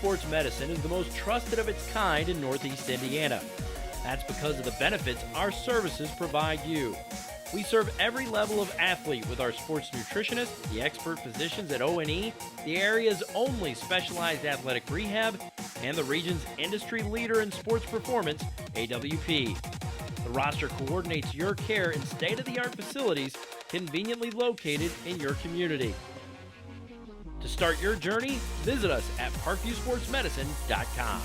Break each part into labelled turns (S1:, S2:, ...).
S1: Sports Medicine is the most trusted of its kind in Northeast Indiana. That's because of the benefits our services provide you. We serve every level of athlete with our sports nutritionists, the expert physicians at O&E, the area's only specialized athletic rehab, and the region's industry leader in sports performance, AWP. The roster coordinates your care in state-of-the-art facilities conveniently located in your community. To start your journey, visit us at parkviewsportsmedicine.com.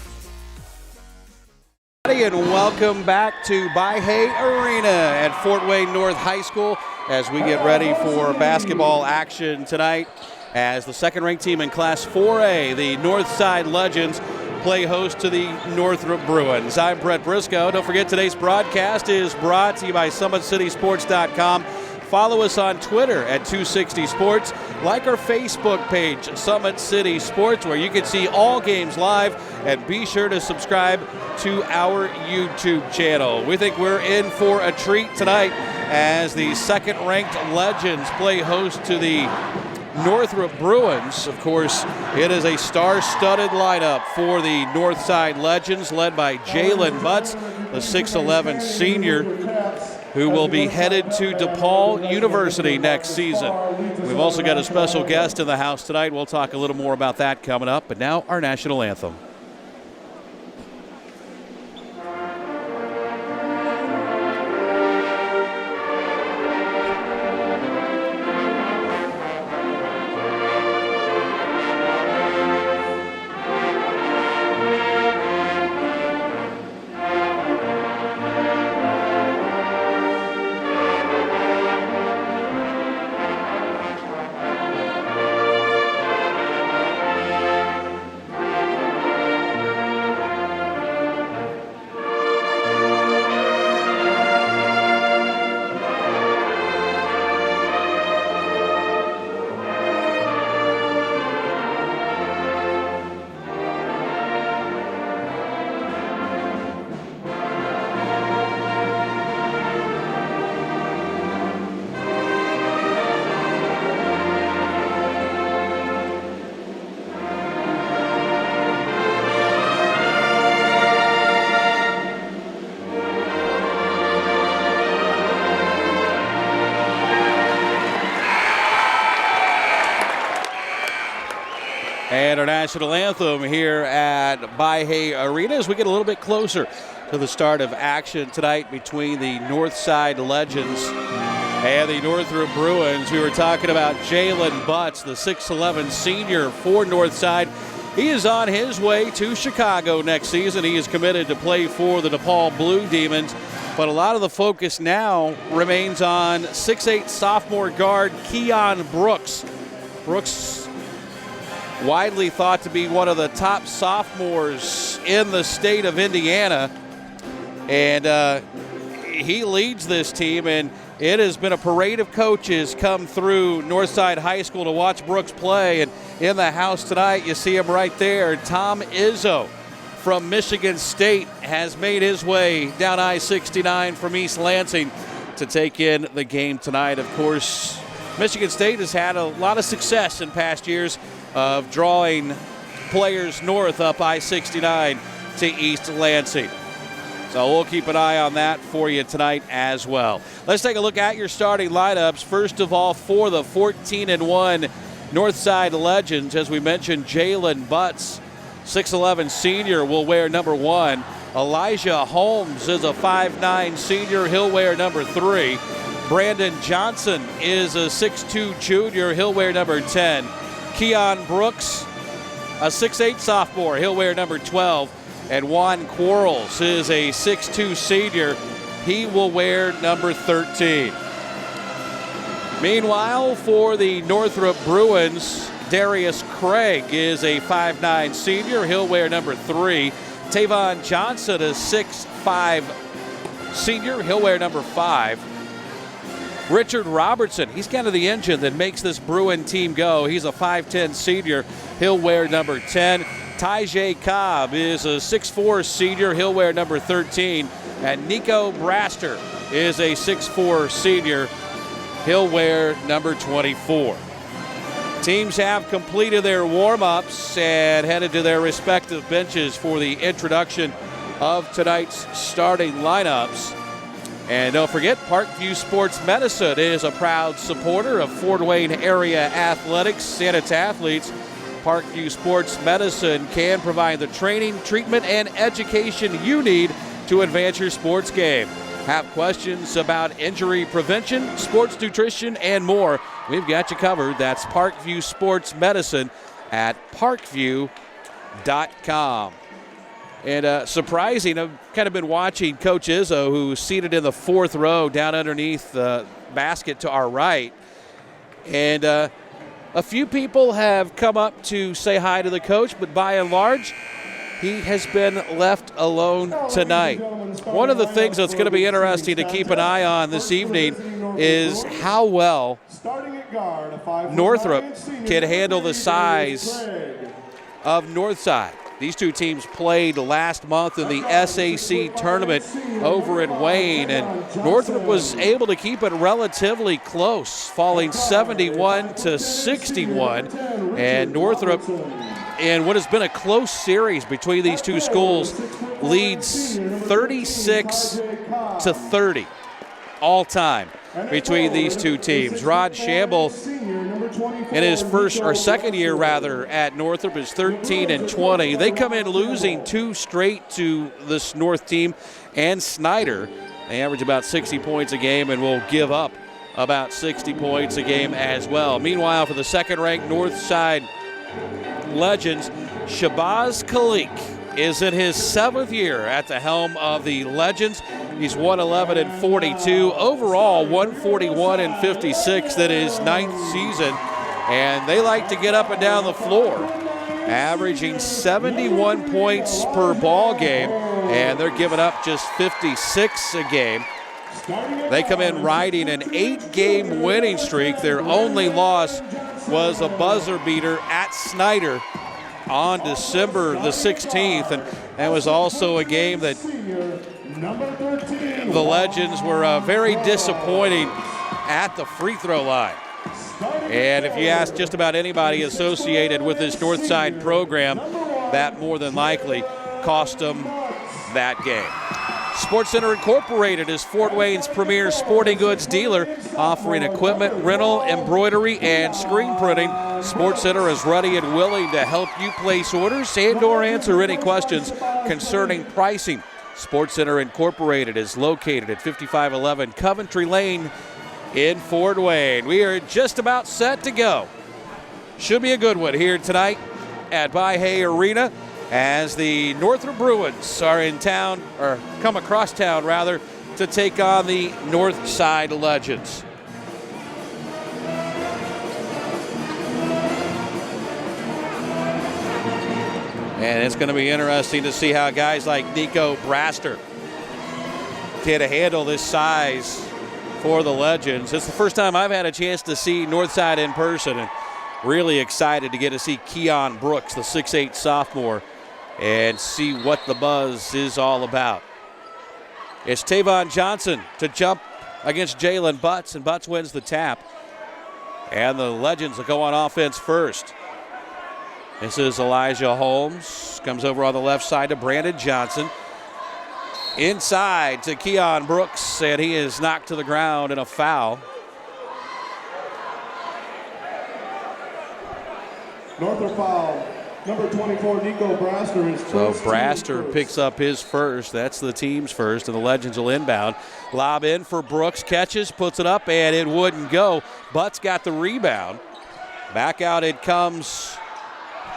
S2: And welcome back to Mahoney Arena at Fort Wayne North High School as we get ready for basketball action tonight as the second-ranked team in Class 4A, the Northside Legends, play host to the Northrop Bruins. I'm Brett Briscoe. Don't forget today's broadcast is brought to you by SummitCitySports.com. Follow us on Twitter at 260 Sports. Like our Facebook page, Summit City Sports, where you can see all games live. And be sure to subscribe to our YouTube channel. We think we're in for a treat tonight as the second-ranked Legends play host to the Northrop Bruins. Of course, it is a star-studded lineup for the Northside Legends, led by Jalen Butts, the 6'11 senior, who will be headed to DePaul University next season. We've also got a special guest in the house tonight. We'll talk a little more about that coming up. But now, our national anthem. And our national anthem here at Mahoney Arena as we get a little bit closer to the start of action tonight between the Northside Legends and the Northrop Bruins. We were talking about Jalen Butts, the 6'11 senior for Northside. He is on his way to Chicago next season. He is committed to play for the DePaul Blue Demons. But a lot of the focus now remains on 6'8 sophomore guard Keon Brooks. Brooks, widely thought to be one of the top sophomores in the state of Indiana. And he leads this team, and it has been a parade of coaches come through Northside High School to watch Brooks play. And in the house tonight, you see him right there. Tom Izzo from Michigan State has made his way down I-69 from East Lansing to take in the game tonight. Of course, Michigan State has had a lot of success in past years of drawing players north up I-69 to East Lansing. So we'll keep an eye on that for you tonight as well. Let's take a look at your starting lineups. First of all, for the 14-1 Northside Legends, as we mentioned, Jalen Butts, 6'11 senior, will wear number 1. Elijah Holmes is a 5'9 senior. He'll wear number 3. Brandon Johnson is a 6'2 junior. He'll wear number 10. Keon Brooks, a 6'8 sophomore. He'll wear number 12. And Juan Quarles is a 6'2 senior. He will wear number 13. Meanwhile, for the Northrop Bruins, Darius Craig is a 5'9 senior. He'll wear number 3. Tavon Johnson, a 6'5 senior. He'll wear number 5. Richard Robertson, he's kind of the engine that makes this Bruin team go. He's a 5'10 senior. He'll wear number 10. Tyjay Cobb is a 6'4 senior. He'll wear number 13. And Nico Braster is a 6'4 senior. He'll wear number 24. Teams have completed their warm-ups and headed to their respective benches for the introduction of tonight's starting lineups. And don't forget, Parkview Sports Medicine is a proud supporter of Fort Wayne area athletics and its athletes. Parkview Sports Medicine can provide the training, treatment, and education you need to advance your sports game. Have questions about injury prevention, sports nutrition, and more? We've got you covered. That's Parkview Sports Medicine at parkview.com. And surprising, I've kind of been watching Coach Izzo, who's seated in the fourth row down underneath the basket to our right. And a few people have come up to say hi to the coach, but by and large, he has been left alone tonight. One of the things that's going to be interesting to keep an eye on this evening is how well Northrop can handle the size of Northside. These two teams played last month in the SAC tournament over at Wayne, and Northrop was able to keep it relatively close, falling 71-61. And Northrop, in what has been a close series between these two schools, leads 36-30 all time between these two teams. Rod Shamble, in his second year at Northrop, is 13-20. They come in losing two straight to this North team and Snyder. They average about 60 points a game and will give up about 60 points a game as well. Meanwhile, for the second-ranked Northside Legends, Shabazz Khalik is in his 7th year at the helm of the Legends. He's 111-42, overall 141-56. That is 9th season, and they like to get up and down the floor, averaging 71 points per ball game, and they're giving up just 56 a game. They come in riding an 8-game winning streak. Their only loss was a buzzer beater at Snyder on December the 16th, and that was also a game that the Legends were very disappointing at the free throw line. And if you ask just about anybody associated with this Northside program, that more than likely cost them that game. SportsCenter Incorporated is Fort Wayne's premier sporting goods dealer, offering equipment, rental, embroidery, and screen printing. SportsCenter is ready and willing to help you place orders and/or answer any questions concerning pricing. SportsCenter Incorporated is located at 5511 Coventry Lane in Fort Wayne. We are just about set to go. Should be a good one here tonight at By-Hay Arena, as the Northrop Bruins are in town, or come across town rather, to take on the Northside Legends. And it's going to be interesting to see how guys like Nico Braster can handle this size for the Legends. It's the first time I've had a chance to see Northside in person, and really excited to get to see Keon Brooks, the 6'8 sophomore, and see what the buzz is all about. It's Tavon Johnson to jump against Jalen Butts, and Butts wins the tap. And the Legends will go on offense first. This is Elijah Holmes. Comes over on the left side to Brandon Johnson. Inside to Keon Brooks, and he is knocked to the ground in a foul.
S3: Northrop foul. Number 24, Nico Braster is first.
S2: So Braster picks up his first. That's the team's first, and the Legends will inbound. Lob in for Brooks, catches, puts it up, and it wouldn't go. Butts got the rebound. Back out it comes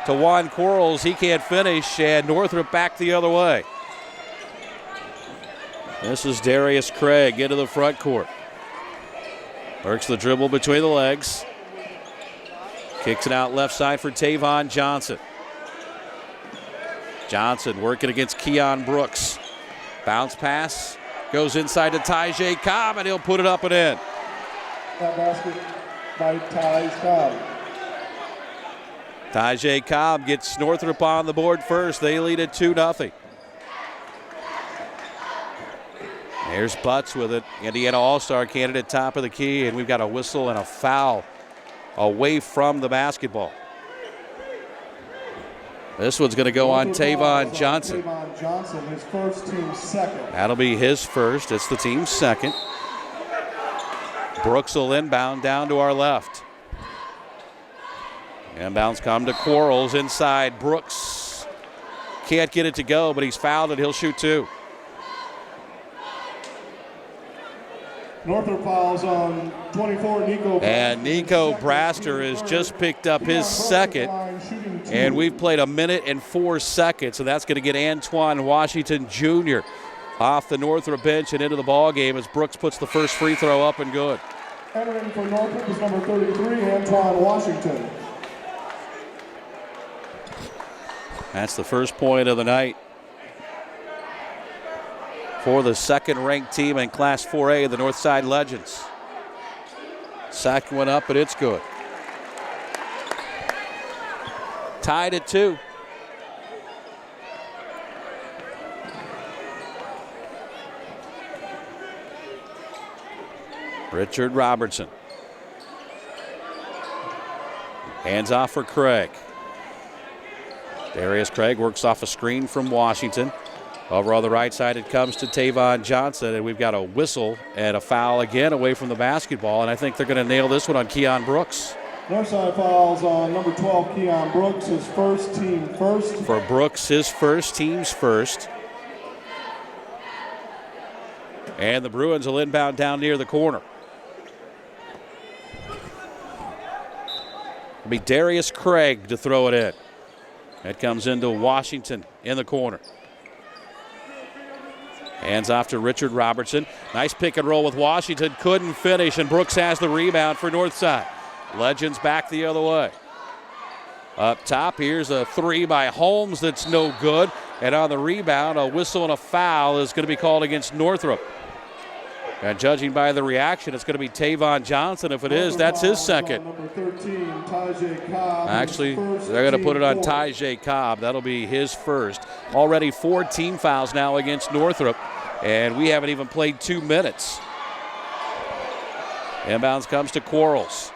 S2: to Juan Quarles. He can't finish, and Northrop back the other way. This is Darius Craig into the front court. Works the dribble between the legs. Kicks it out left side for Tavon Johnson. Johnson working against Keon Brooks. Bounce pass. Goes inside to Tyjae Cobb, and he'll put it up and in.
S3: That basket by Tyjae Cobb.
S2: Tyjae Cobb gets Northrop on the board first. They lead it 2-0. There's Butts with it. Indiana All-Star candidate, top of the key, and we've got a whistle and a foul away from the basketball. This one's going to go on Tavon Johnson.
S3: Tavon Johnson, his first, team's second.
S2: That'll be his first. It's the team's second. Brooks will inbound down to our left. Inbounds come to Quarles inside. Brooks can't get it to go, but he's fouled and he'll shoot two.
S3: Northrop fouls on 24, Nico.
S2: And Nico Braster has just picked up his second. And we've played 1 minute and 4 seconds, and that's going to get Antoine Washington Jr. off the Northrop bench and into the ball game as Brooks puts the first free throw up and good.
S3: Entering for Northrop is number 33, Antoine Washington.
S2: That's the first point of the night for the second-ranked team in Class 4A, the Northside Legends. Second one up, but it's good. Tied at 2. Richard Robertson. Hands off for Craig. Darius Craig works off a screen from Washington. Over on the right side, it comes to Tavon Johnson, and we've got a whistle and a foul again away from the basketball, and I think they're going to nail this one on Keon Brooks.
S3: Northside fouls on number 12, Keon Brooks, his first, team first.
S2: For Brooks, his first, team's first. And the Bruins will inbound down near the corner. It'll be Darius Craig to throw it in. That comes into Washington in the corner. Hands off to Richard Robertson. Nice pick and roll with Washington. Couldn't finish, and Brooks has the rebound for Northside. Legends back the other way. Up top, here's a three by Holmes that's no good. And on the rebound, a whistle and a foul is going to be called against Northrop. And judging by the reaction, it's going to be Tavon Johnson. If it is, that's his second.
S3: Number 13, Tyjae Cobb.
S2: Actually, they're going to put it on Tyjae Cobb. That'll be his first. Already 4 team fouls now against Northrop, and we haven't even played 2 minutes. Inbounds comes to Quarles.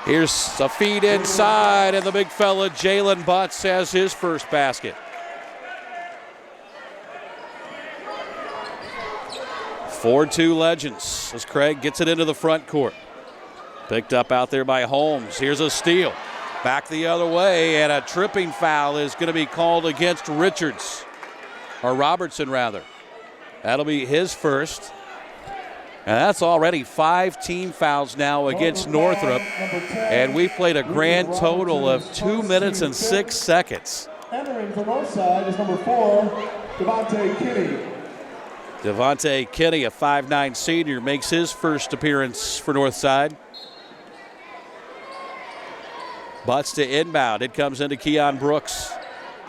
S2: Here's a feed inside, and the big fella Jalen Butts has his first basket. 4-2 Legends as Craig gets it into the front court. Picked up out there by Holmes. Here's a steal. Back the other way, and a tripping foul is going to be called against Richards. Or Robertson, rather. That'll be his first. And that's already 5 team fouls now against Northrop. And we've played a grand total of 2 minutes and 6 seconds.
S3: Entering for Northside is number 4, Devontae Kinney.
S2: Devontae Kinney, a 5'9 senior, makes his first appearance for Northside. Butts to inbound. It comes into Keon Brooks.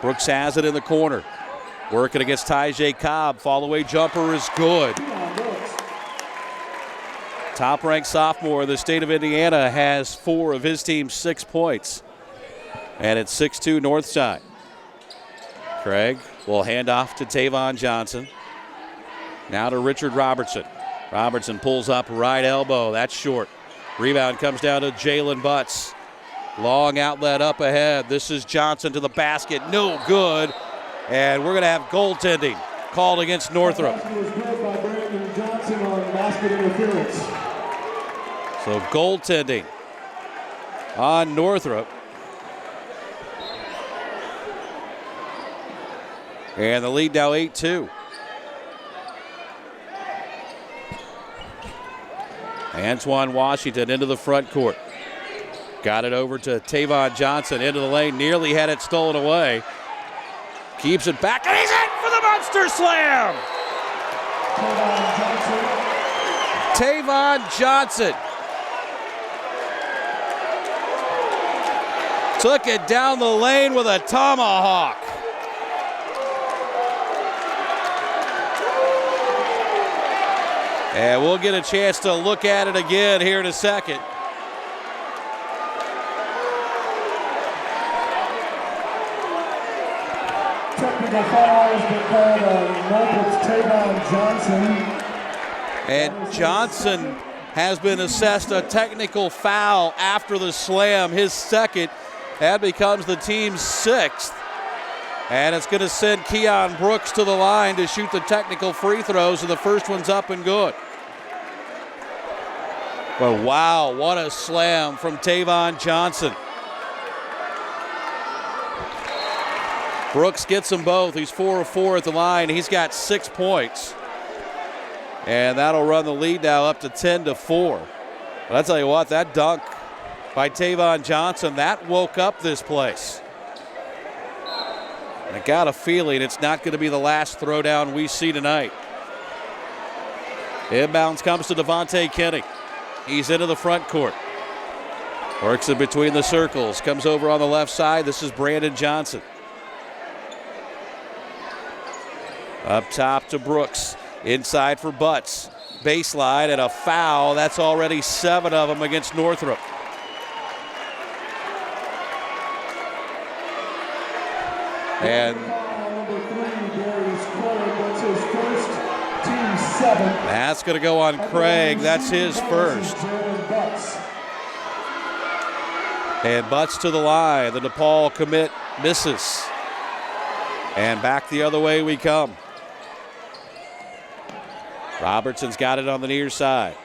S2: Brooks has it in the corner. Working against Tyjae Cobb. Fall away jumper is good. Top-ranked sophomore in the state of Indiana has 4 of his team's 6 points. And it's 6-2 Northside. Craig will hand off to Tavon Johnson. Now to Richard Robertson. Robertson pulls up right elbow. That's short. Rebound comes down to Jalen Butts. Long outlet up ahead. This is Johnson to the basket. No good. And we're going to have goaltending called against Northrop. So goaltending on Northrop. And the lead now 8-2. Antoine Washington into the front court. Got it over to Tavon Johnson into the lane. Nearly had it stolen away. Keeps it back, and he's in for the monster slam! Tavon Johnson took it down the lane with a tomahawk. And we'll get a chance to look at it again here in a second.
S3: Technical foul has been called on Northrop's Tavon Johnson.
S2: And Johnson has been assessed a technical foul after the slam, his second. That becomes the team's 6th. And it's going to send Keon Brooks to the line to shoot the technical free throws, and the first one's up and good. But wow, what a slam from Tavon Johnson. Brooks gets them both. He's 4 of 4 at the line. He's got 6 points. And that'll run the lead now up to 10-4. But I'll tell you what, that dunk by Tavon Johnson, that woke up this place. And I got a feeling it's not going to be the last throwdown we see tonight. Inbounds comes to Devontae Kinney. He's into the front court. Works in between the circles. Comes over on the left side. This is Brandon Johnson. Up top to Brooks. Inside for Butts. Baseline and a foul. That's already 7 of them against Northrop. And that's going to go on Craig. That's his first. And Butts to the line. The DePaul commit misses. And back the other way we come. Robertson's got it on the near side.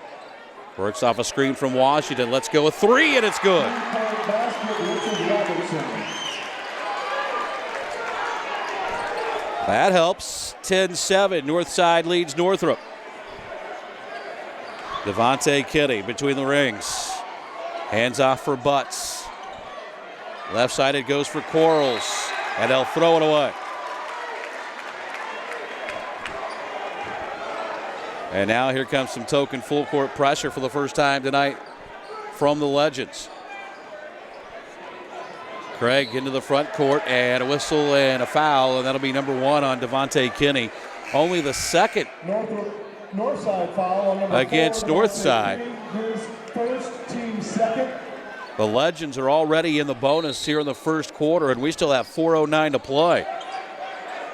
S2: Works off a screen from Washington. Let's go a 3, and it's good. That helps. 10-7. Northside leads Northrop. Devontae Kinney between the rings. Hands off for Butts. Left side it goes for Quarles. And they'll throw it away. And now here comes some token full court pressure for the first time tonight from the Legends. Craig into the front court, and a whistle and a foul, and that'll be number 1 on Devontae Kinney. Only the second
S3: Northside foul on number
S2: against
S3: 4,
S2: Northside.
S3: His first, team second.
S2: The Legends are already in the bonus here in the first quarter, and we still have 4:09 to play.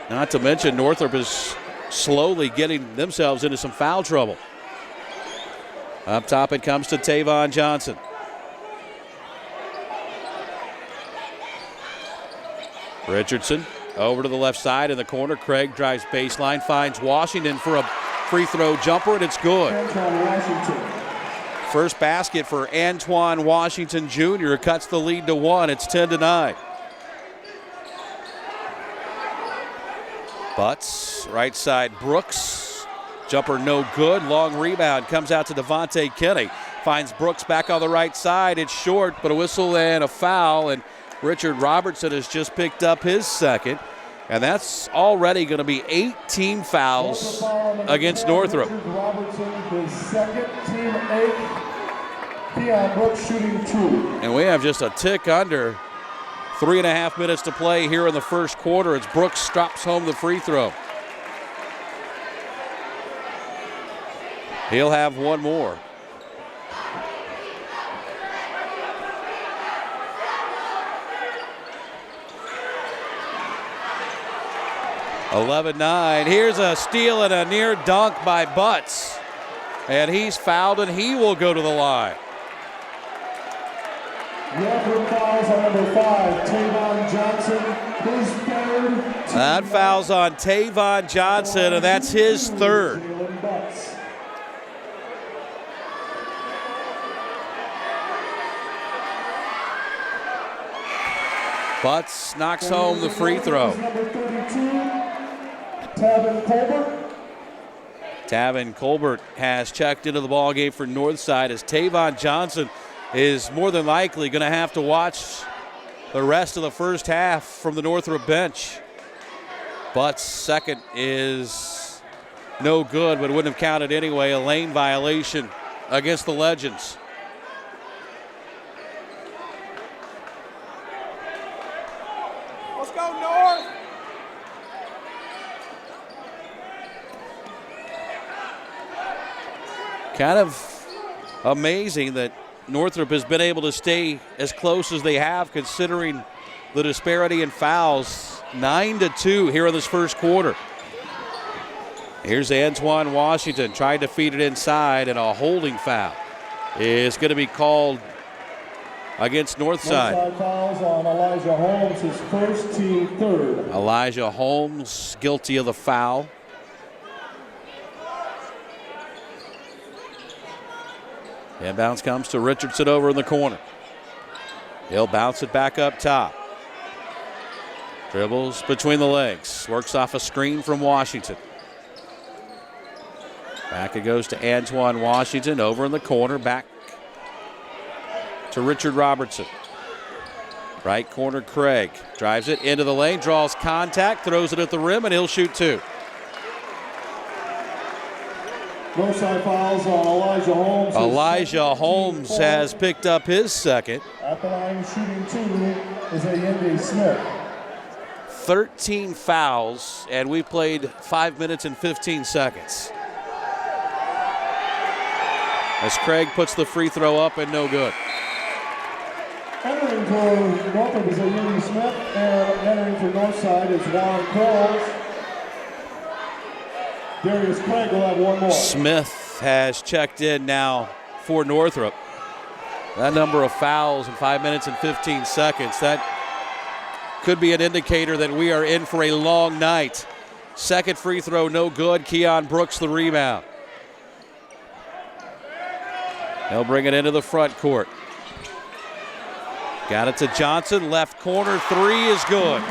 S2: Not to mention Northrop is slowly getting themselves into some foul trouble. Up top it comes to Tavon Johnson. Richardson over to the left side in the corner. Craig drives baseline, finds Washington for a free throw jumper, and it's good. First basket for Antoine Washington Jr. cuts the lead to 1. It's 10-9. Butts, right side Brooks. Jumper no good. Long rebound comes out to Devontae Kinney. Finds Brooks back on the right side. It's short, but a whistle and a foul. And Richard Robertson has just picked up his second. And that's already going to be 18 fouls against Northrop.
S3: Robertson, his second, team 8. Keon Brooks shooting 2.
S2: And we have just a tick under 3.5 minutes to play here in the first quarter as Brooks drops home the free throw. He'll have one more. (11-9). Here's a steal and a near dunk by Butts. And he's fouled and he will go to the line.
S3: Fouls on number 5, Tavon Johnson, his third.
S2: That foul's on Tavon Johnson, and that's his third. Butts knocks home the free throw.
S3: Number 32, Tavon Colbert.
S2: Tavon Colbert has checked into the ballgame for Northside as Tavon Johnson is more than likely going to have to watch the rest of the first half from the Northrop bench. Butts' second is no good, but it wouldn't have counted anyway. A lane violation against the Legends.
S4: Let's go, North!
S2: Kind of amazing that Northrop has been able to stay as close as they have considering the disparity in fouls. 9-2 here in this first quarter. Here's Antoine Washington trying to feed it inside, and a holding foul is going to be called against Northside.
S3: Northside fouls on Elijah Holmes, his first, team third.
S2: Elijah Holmes guilty of the foul. Inbounds comes to Richardson over in the corner. He'll bounce it back up top. Dribbles between the legs. Works off a screen from Washington. Back it goes to Antoine Washington over in the corner. Back to Richard Robertson. Right corner, Craig. Drives it into the lane, draws contact, throws it at the rim, and he'll shoot two.
S3: Northside fouls on Elijah Holmes.
S2: Elijah Holmes has picked up his second.
S3: At the line shooting two is Ayende Smith.
S2: 13 fouls, and we played 5 minutes and 15 seconds. As Craig puts the free throw up and no good.
S3: Entering for Northrop is Ayende Smith, and entering for Northside is Juan Quarles. Darius Craig will have one more.
S2: Smith has checked in now for Northrop. That number of fouls in 5 minutes and 15 seconds, that could be an indicator that we are in for a long night. Second free throw, no good. Keon Brooks the rebound. They'll bring it into the front court. Got it to Johnson, left corner, three is good.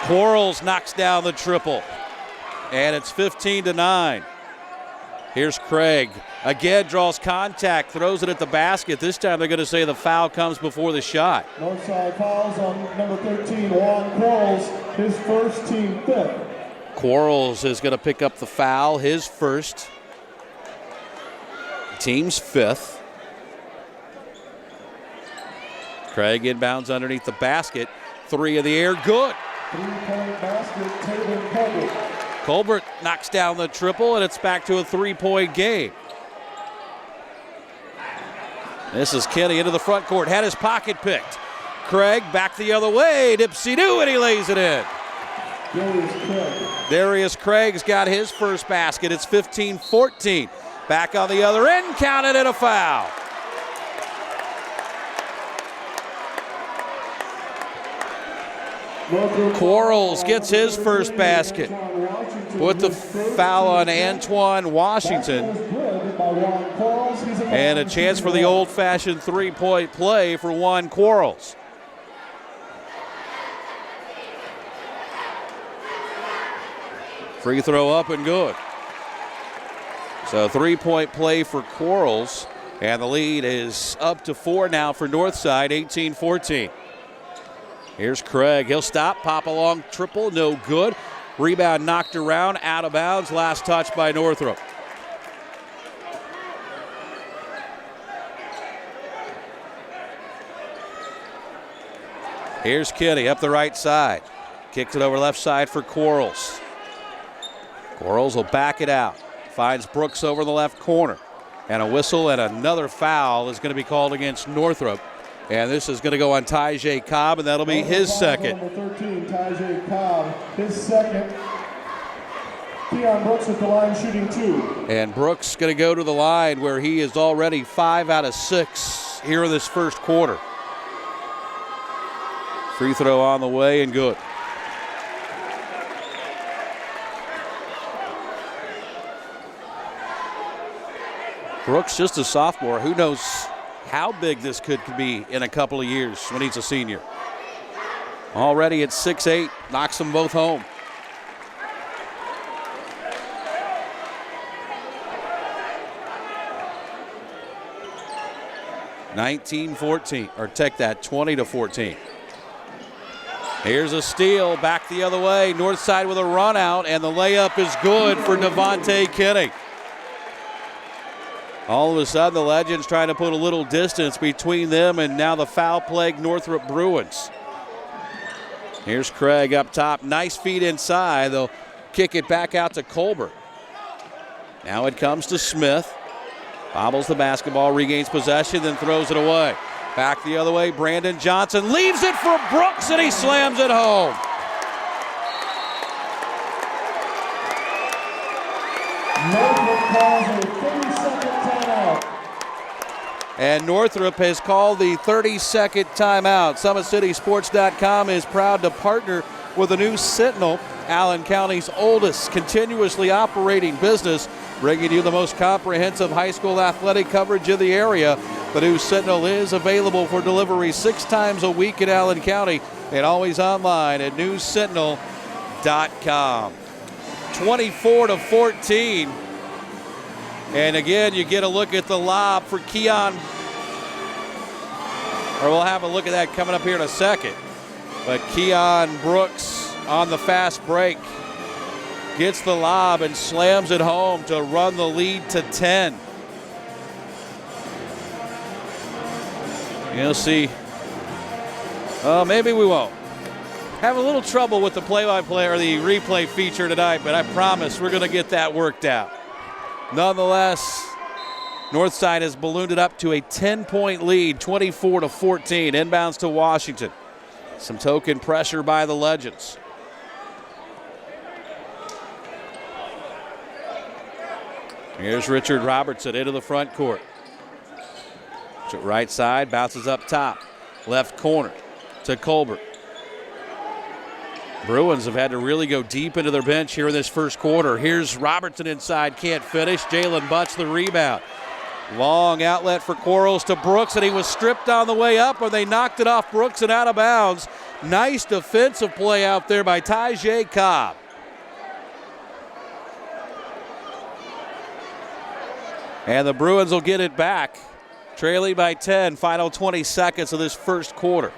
S2: Quarles knocks down the triple, and it's 15-9. Here's Craig. Again, draws contact, throws it at the basket. This time they're going to say the foul comes before the shot.
S3: Northside fouls on number 13, Juan Quarles, his first, team fifth.
S2: Quarles is going to pick up the foul, his first. Team's fifth. Craig inbounds underneath the basket. Three in the air, good.
S3: Three-point basket, Taven Colbert.
S2: Colbert knocks down the triple, and it's back to a three-point game. This is Kenny into the front court, had his pocket picked. Craig back the other way, dipsy-doo, and he lays it in. Darius Craig's got his first basket. It's 15-14. Back on the other end, counted and a foul. Quarles gets his first basket. Put the foul on Antoine Washington. And a chance for the old-fashioned three-point play for Juan Quarles. Free throw up and good. So three-point play for Quarles. And the lead is up to 4 now for Northside, 18-14. Here's Craig. He'll stop, pop along, triple, no good. Rebound knocked around, out of bounds. Last touch by Northrop. Here's Kenny up the right side. Kicks it over left side for Quarles. Quarles will back it out. Finds Brooks over the left corner. And a whistle and another foul is going to be called against Northrop. And this is going to go on Tyjae Cobb, and that'll be his second.
S3: Number 13, Tyjae Cobb, his second. Keon Brooks at the line shooting two.
S2: And Brooks going to go to the line where he is already 5 out of 6 here in this first quarter. Free throw on the way and good. Brooks just a sophomore. Who knows how big this could be in a couple of years when he's a senior. Already at 6'8", knocks them both home. Take that, 20-14. Here's a steal, back the other way. Northside with a run out, and the layup is good for Devontae Kenny. All of a sudden, the Legends trying to put a little distance between them and now the foul-plagued Northrop Bruins. Here's Craig up top. Nice feed inside. They'll kick it back out to Colbert. Now it comes to Smith. Bobbles the basketball, regains possession, then throws it away. Back the other way, Brandon Johnson leaves it for Brooks, and he slams it home.
S3: Northrop calls a 30-second timeout.
S2: And Northrop has called the 30-second timeout. SummitCitySports.com is proud to partner with the new Sentinel, Allen County's oldest continuously operating business, bringing you the most comprehensive high school athletic coverage in the area. The new Sentinel is available for delivery 6 times a week in Allen County and always online at newsentinel.com. 24-14. And again, you get a look at the lob for Keon. Or we'll have a look at that coming up here in a second. But Keon Brooks on the fast break gets the lob and slams it home to run the lead to 10. You'll see. Maybe we won't. Have a little trouble with the play-by-play or the replay feature tonight, but I promise we're going to get that worked out. Nonetheless, Northside has ballooned it up to a 10-point lead, 24-14. Inbounds to Washington. Some token pressure by the Legends. Here's Richard Robertson into the front court. Right side, bounces up top. Left corner to Colbert. Bruins have had to really go deep into their bench here in this first quarter. Here's Robertson inside, can't finish. Jalen Butts the rebound. Long outlet for Quarles to Brooks, and he was stripped on the way up, or they knocked it off Brooks and out of bounds. Nice defensive play out there by Tyjae Cobb. And the Bruins will get it back, trailing by 10, final 20 seconds of this first quarter.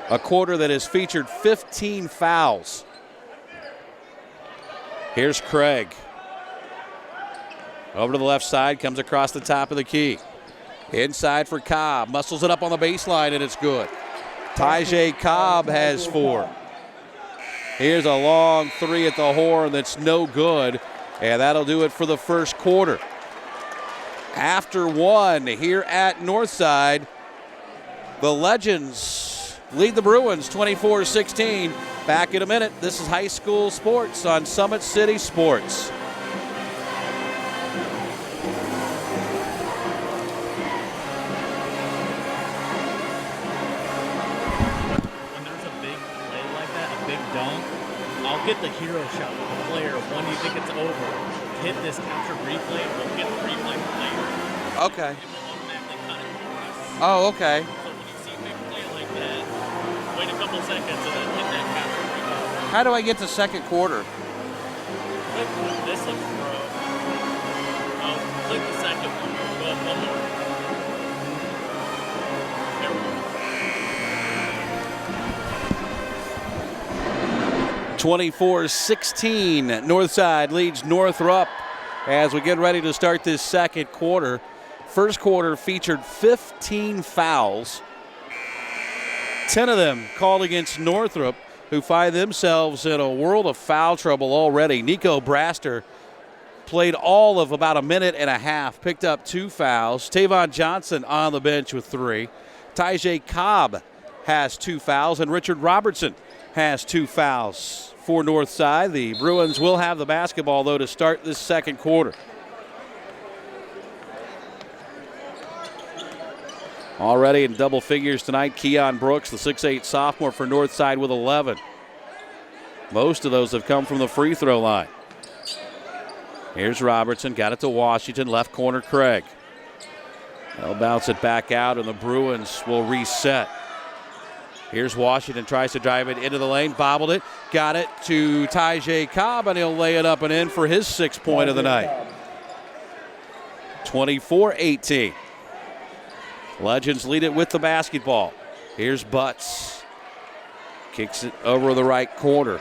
S2: A quarter that has featured 15 fouls. Here's Craig. Over to the left side, comes across the top of the key. Inside for Cobb, muscles it up on the baseline, and it's good. Tyjae Cobb has 4. Here's a long 3 at the horn that's no good, and that'll do it for the first quarter. After 1 here at Northside, the Legends lead the Bruins 24-16. Back in a minute. This is high school sports on Summit City Sports.
S5: When there's a big play like that, a big dunk, I'll get the hero shot with the player when you think it's over. Hit this captured replay, we'll get the replay later.
S2: Okay.
S5: It will automatically cut it for us.
S2: Oh, okay.
S5: So when you see a big play like that, wait a couple seconds and then hit that captured replay.
S2: How do I get to second quarter?
S5: This looks pro. Click the second one. Go up one more. There we go.
S2: 24-16. Northside leads Northrop as we get ready to start this second quarter. First quarter featured 15 fouls. 10 of them called against Northrop, who find themselves in a world of foul trouble already. Nico Braster played all of about a minute and a half, picked up 2 fouls. Tavon Johnson on the bench with 3. Tyjae Cobb has 2 fouls, and Richard Robertson has 2 fouls for Northside. The Bruins will have the basketball, though, to start this second quarter. Already in double figures tonight, Keon Brooks, the 6'8 sophomore for Northside, with 11. Most of those have come from the free throw line. Here's Robertson, got it to Washington, left corner Craig. They'll bounce it back out, and the Bruins will reset. Here's Washington, tries to drive it into the lane, bobbled it, got it to Tyjae Cobb, and he'll lay it up and in for his 6th point of the night. 24-18. Legends lead it with the basketball. Here's Butts. Kicks it over the right corner.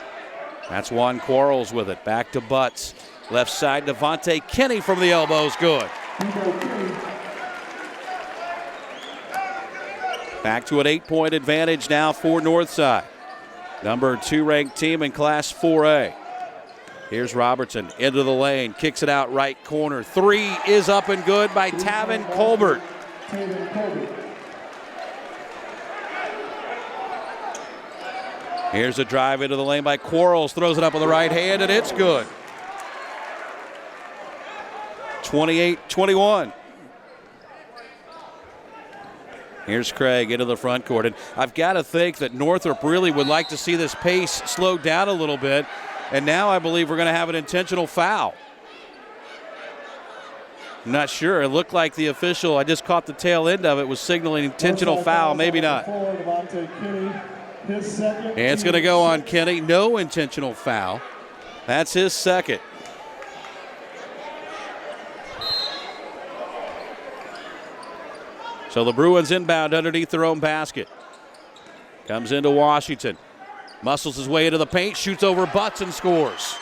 S2: That's Juan Quarles with it. Back to Butts. Left side, Devontae Kinney from the elbows. Good. Back to an 8-point advantage now for Northside. Number 2 ranked team in Class 4A. Here's Robertson into the lane. Kicks it out right corner. 3 is up and good by Tavin Colbert. Here's a drive into the lane by Quarles. Throws it up with the right hand, and it's good. 28-21. Here's Craig into the front court. And I've got to think that Northrop really would like to see this pace slow down a little bit. And now I believe we're going to have an intentional foul. I'm not sure. It looked like the official, I just caught the tail end of it, was signaling intentional foul. Maybe not. And it's going to go on Kenny. No intentional foul. That's his second. So the Bruins inbound underneath their own basket. Comes into Washington. Muscles his way into the paint, shoots over Butts and scores.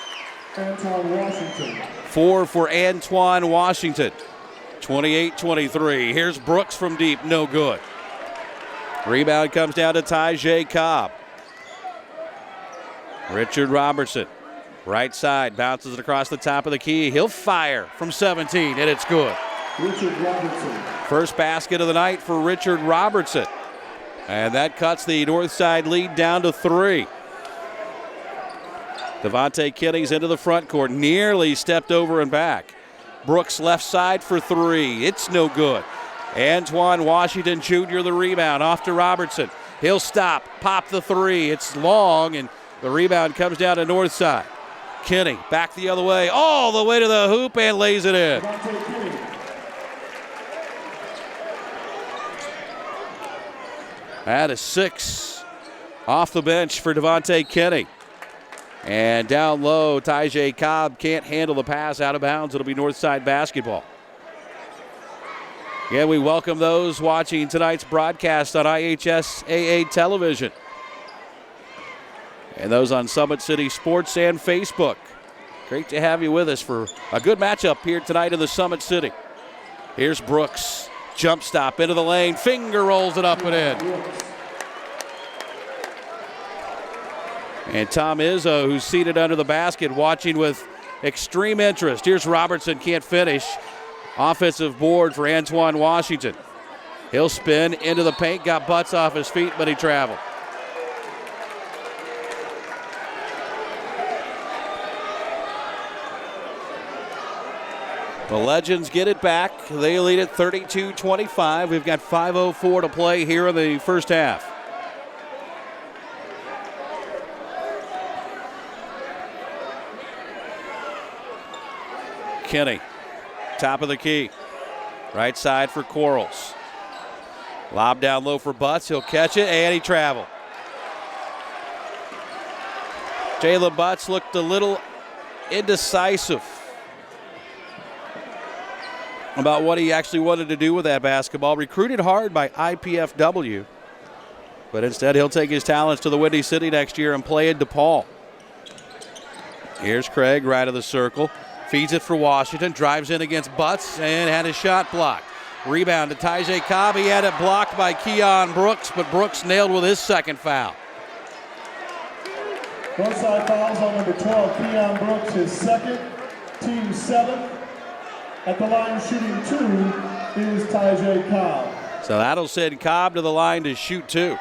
S3: Antoine Washington.
S2: 4 for Antoine Washington. 28-23. Here's Brooks from deep, no good. Rebound comes down to Tyjae Cobb. Richard Robertson. Right side, bounces it across the top of the key. He'll fire from 17, and it's good.
S3: Richard Robertson.
S2: First basket of the night for Richard Robertson. And that cuts the Northside lead down to 3. Devontae Kinney's into the front court. Nearly stepped over and back. Brooks left side for 3. It's no good. Antoine Washington Jr. the rebound off to Robertson. He'll stop, pop the 3. It's long, and the rebound comes down to Northside. Kinney back the other way, all the way to the hoop, and lays it in. That is 6 off the bench for Devontae Kinney. And down low, Tyjae Cobb can't handle the pass out of bounds. It'll be Northside basketball. Again, we welcome those watching tonight's broadcast on IHSAA television. And those on Summit City Sports and Facebook. Great to have you with us for a good matchup here tonight in the Summit City. Here's Brooks. Jump stop into the lane. Finger rolls it up and in. And Tom Izzo, who's seated under the basket, watching with extreme interest. Here's Robertson, can't finish. Offensive board for Antoine Washington. He'll spin into the paint, got Butts off his feet, but he traveled. The Legends get it back. They lead at 32-25. We've got 5:04 to play here in the first half. Kinney, top of the key. Right side for Quarles. Lob down low for Butts. He'll catch it, and he traveled. Jalen Butts looked a little indecisive about what he actually wanted to do with that basketball. Recruited hard by IPFW, but instead he'll take his talents to the Windy City next year and play in DePaul. Here's Craig right of the circle. Feeds it for Washington. Drives in against Butts and had his shot blocked. Rebound to Tyjae Cobb. He had it blocked by Keon Brooks, but Brooks nailed with his second foul.
S3: Northside fouls on number 12, Keon Brooks, his second, team 7. At the line shooting 2 is Tyjae Cobb.
S2: So that'll send Cobb to the line to shoot 2.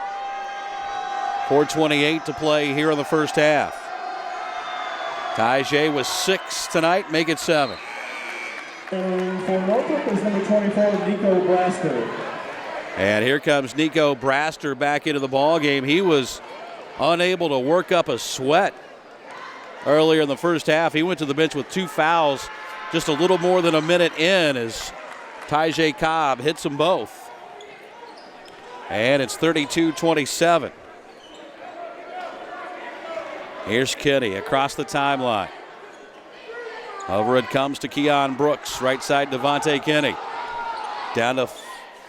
S2: 4:28 to play here in the first half. Tyjae was 6 tonight, make it 7.
S3: And for Northrop is number 24, Nico Braster.
S2: And here comes Nico Braster back into the ball game. He was unable to work up a sweat earlier in the first half. He went to the bench with 2 fouls just a little more than a minute in as Tyjae Cobb hits them both. And it's 32-27. Here's Kinney across the timeline. Over it comes to Keon Brooks. Right side, Devontae Kinney. Down to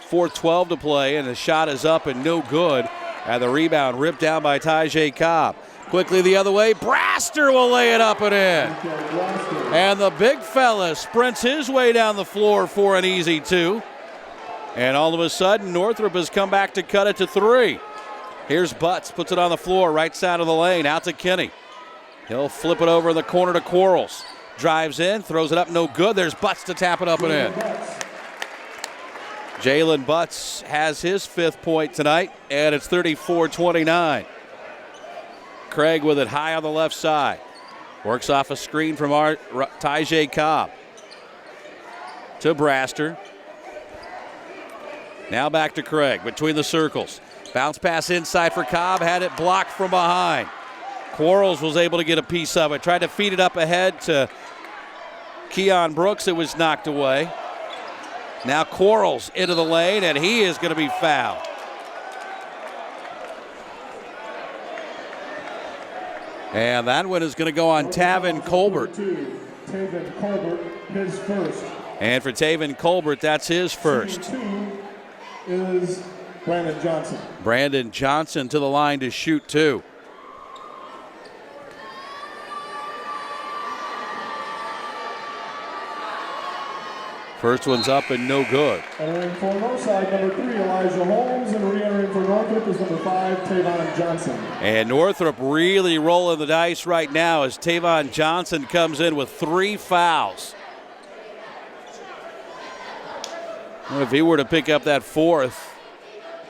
S2: 4:12 to play, and the shot is up and no good. And the rebound ripped down by Tyjae Cobb. Quickly the other way, Braster will lay it up and in. And the big fella sprints his way down the floor for an easy 2. And all of a sudden, Northrop has come back to cut it to 3. Here's Butts, puts it on the floor, right side of the lane, out to Kinney. He'll flip it over in the corner to Quarles. Drives in, throws it up, no good. There's Butts to tap it up and in. Jalen Butts has his 5th point tonight, and it's 34-29. Craig with it high on the left side. Works off a screen from Tyjae Cobb. to Braster. Now back to Craig between the circles. Bounce pass inside for Cobb, had it blocked from behind. Quarles was able to get a piece of it. Tried to feed it up ahead to Keon Brooks. It was knocked away. Now Quarles into the lane, and he is going to be fouled. And that one is going to go on Tavin Colbert.
S3: Tavin Colbert, his first.
S2: And for Tavin Colbert, that's his first.
S3: Shooting two is Brandon Johnson.
S2: Brandon Johnson to the line to shoot two. First one's up and no good.
S3: Entering for Northside, number 3, Elijah Holmes, and re-entering for Northrop is number 5, Tavon Johnson.
S2: And Northrop really rolling the dice right now as Tavon Johnson comes in with 3 fouls. Well, if he were to pick up that 4th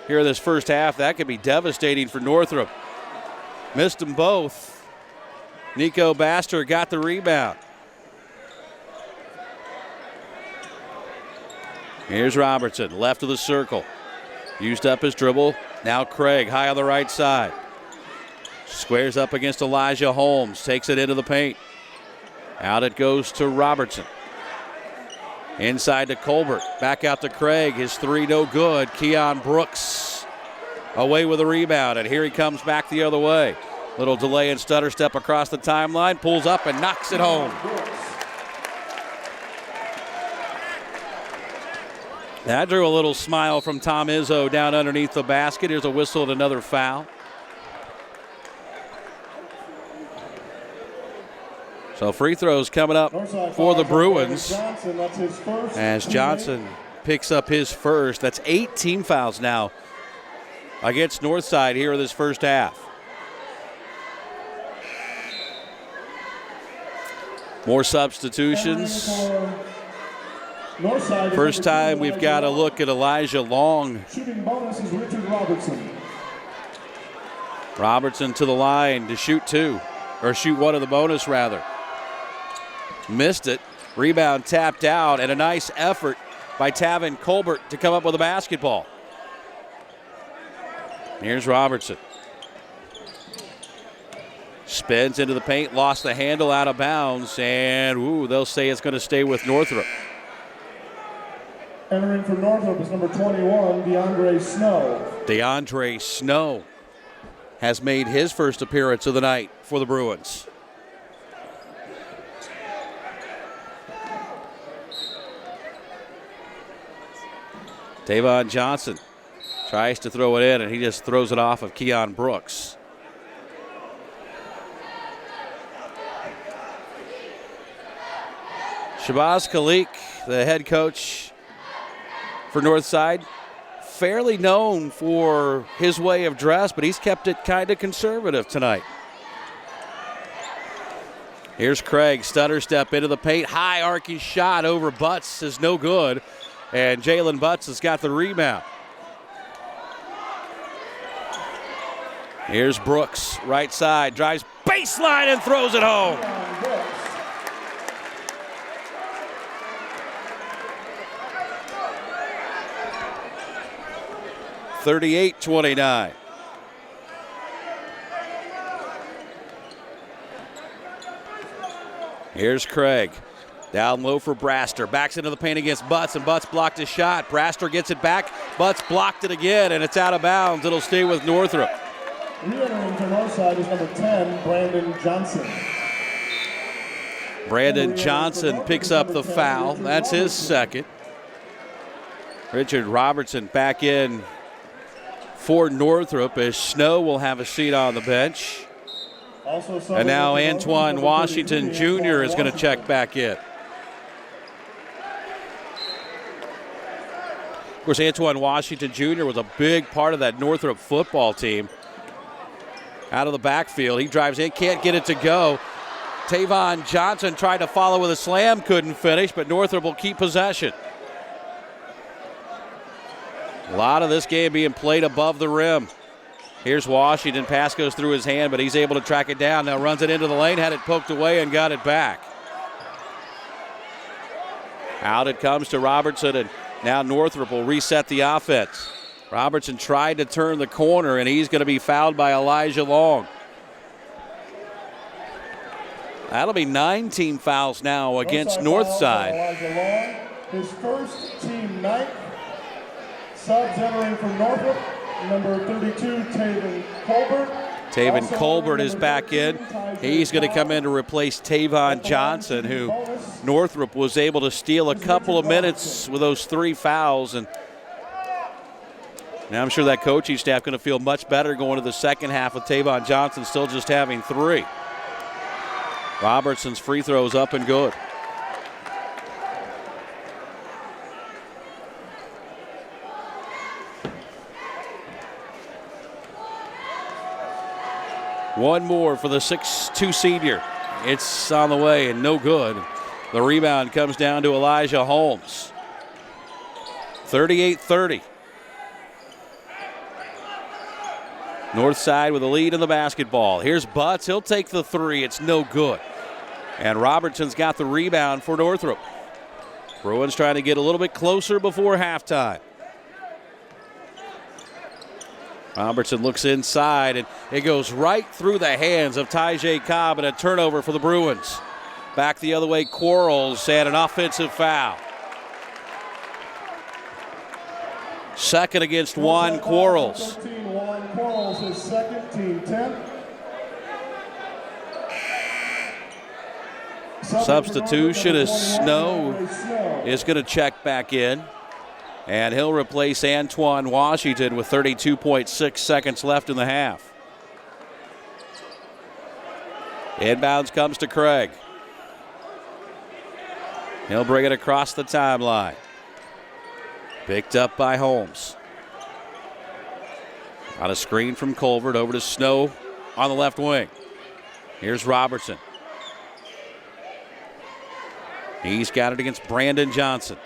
S2: here in this first half, that could be devastating for Northrop. Missed them both. Nico Baster got the rebound. Here's Robertson, left of the circle. Used up his dribble. Now Craig, high on the right side. Squares up against Elijah Holmes. Takes it into the paint. Out it goes to Robertson. Inside to Colbert. Back out to Craig. His 3 no good. Keon Brooks away with a rebound. And here he comes back the other way. Little delay and stutter step across the timeline. Pulls up and knocks it home. That drew a little smile from Tom Izzo down underneath the basket. Here's a whistle and another foul. So free throws coming up for the Bruins. As Johnson picks up his first. That's 8 team fouls now against Northside here in this first half. More substitutions. First time we've got a look at Elijah Long.
S3: Shooting bonus is Richard Robertson.
S2: Robertson to the line to shoot 2, or shoot 1 of the bonus rather. Missed it. Rebound tapped out, and a nice effort by Tavin Colbert to come up with a basketball. Here's Robertson. Spins into the paint, lost the handle, out of bounds, and they'll say it's going to stay with Northrop.
S3: Entering for Northrop is number 21, DeAndre Snow.
S2: DeAndre Snow has made his first appearance of the night for the Bruins. Tavon Johnson tries to throw it in, and he just throws it off of Keon Brooks. Shabazz Khalik, the head coach for Northside, fairly known for his way of dress, but he's kept it kind of conservative tonight. Here's Craig, stutter step into the paint, high arcing shot over Butts is no good, and Jalen Butts has got the rebound. Here's Brooks, right side, drives baseline and throws it home. 38-29. Here's Craig. Down low for Braster. Backs into the paint against Butts, and Butts blocked his shot. Braster gets it back. Butts blocked it again, and it's out of bounds. It'll stay with Northrop.
S3: Re-entering for Northside is number 10, Brandon Johnson.
S2: Brandon Johnson picks up the foul. That's his second. Richard Robertson back in for Northrop as Snow will have a seat on the bench. And now Antoine Washington Jr. is going to check back in. Of course, Antoine Washington Jr. was a big part of that Northrop football team. Out of the backfield, he drives in, can't get it to go. Tavon Johnson tried to follow with a slam, couldn't finish, but Northrop will keep possession. A lot of this game being played above the rim. Here's Washington. Pass goes through his hand, but he's able to track it down. Now runs it into the lane, had it poked away, and got it back. Out it comes to Robertson, and now Northrop will reset the offense. Robertson tried to turn the corner, and he's going to be fouled by Elijah Long. That'll be 9 team fouls now against Northside.
S3: Elijah Long, his first team 9th. Subs entering from Northrop, number 32, Taven Colbert.
S2: Taven Colbert is back in. He's going to come in to replace Tavon Johnson, who Northrop was able to steal a couple of minutes with those 3 fouls. And now I'm sure that coaching staff going to feel much better going to the second half with Tavon Johnson still just having 3. Robertson's free throws up and good. One more for the 6'2 senior. It's on the way and no good. The rebound comes down to Elijah Holmes. 38-30. Northside with a lead in the basketball. Here's Butts. He'll take the 3. It's no good. And Robertson's got the rebound for Northrop. Bruins trying to get a little bit closer before halftime. Robertson looks inside, and it goes right through the hands of Tyjae Cobb, and a turnover for the Bruins. Back the other way, Quarles, and an offensive foul. Second against Juan Quarles.
S3: Juan Quarles, his second, team 10.
S2: Substitution as Snow is going to check back in. And he'll replace Antoine Washington with 32.6 seconds left in the half. Inbounds comes to Craig. He'll bring it across the timeline. Picked up by Holmes. On a screen from Colbert over to Snow on the left wing. Here's Robertson. He's got it against Brandon Johnson.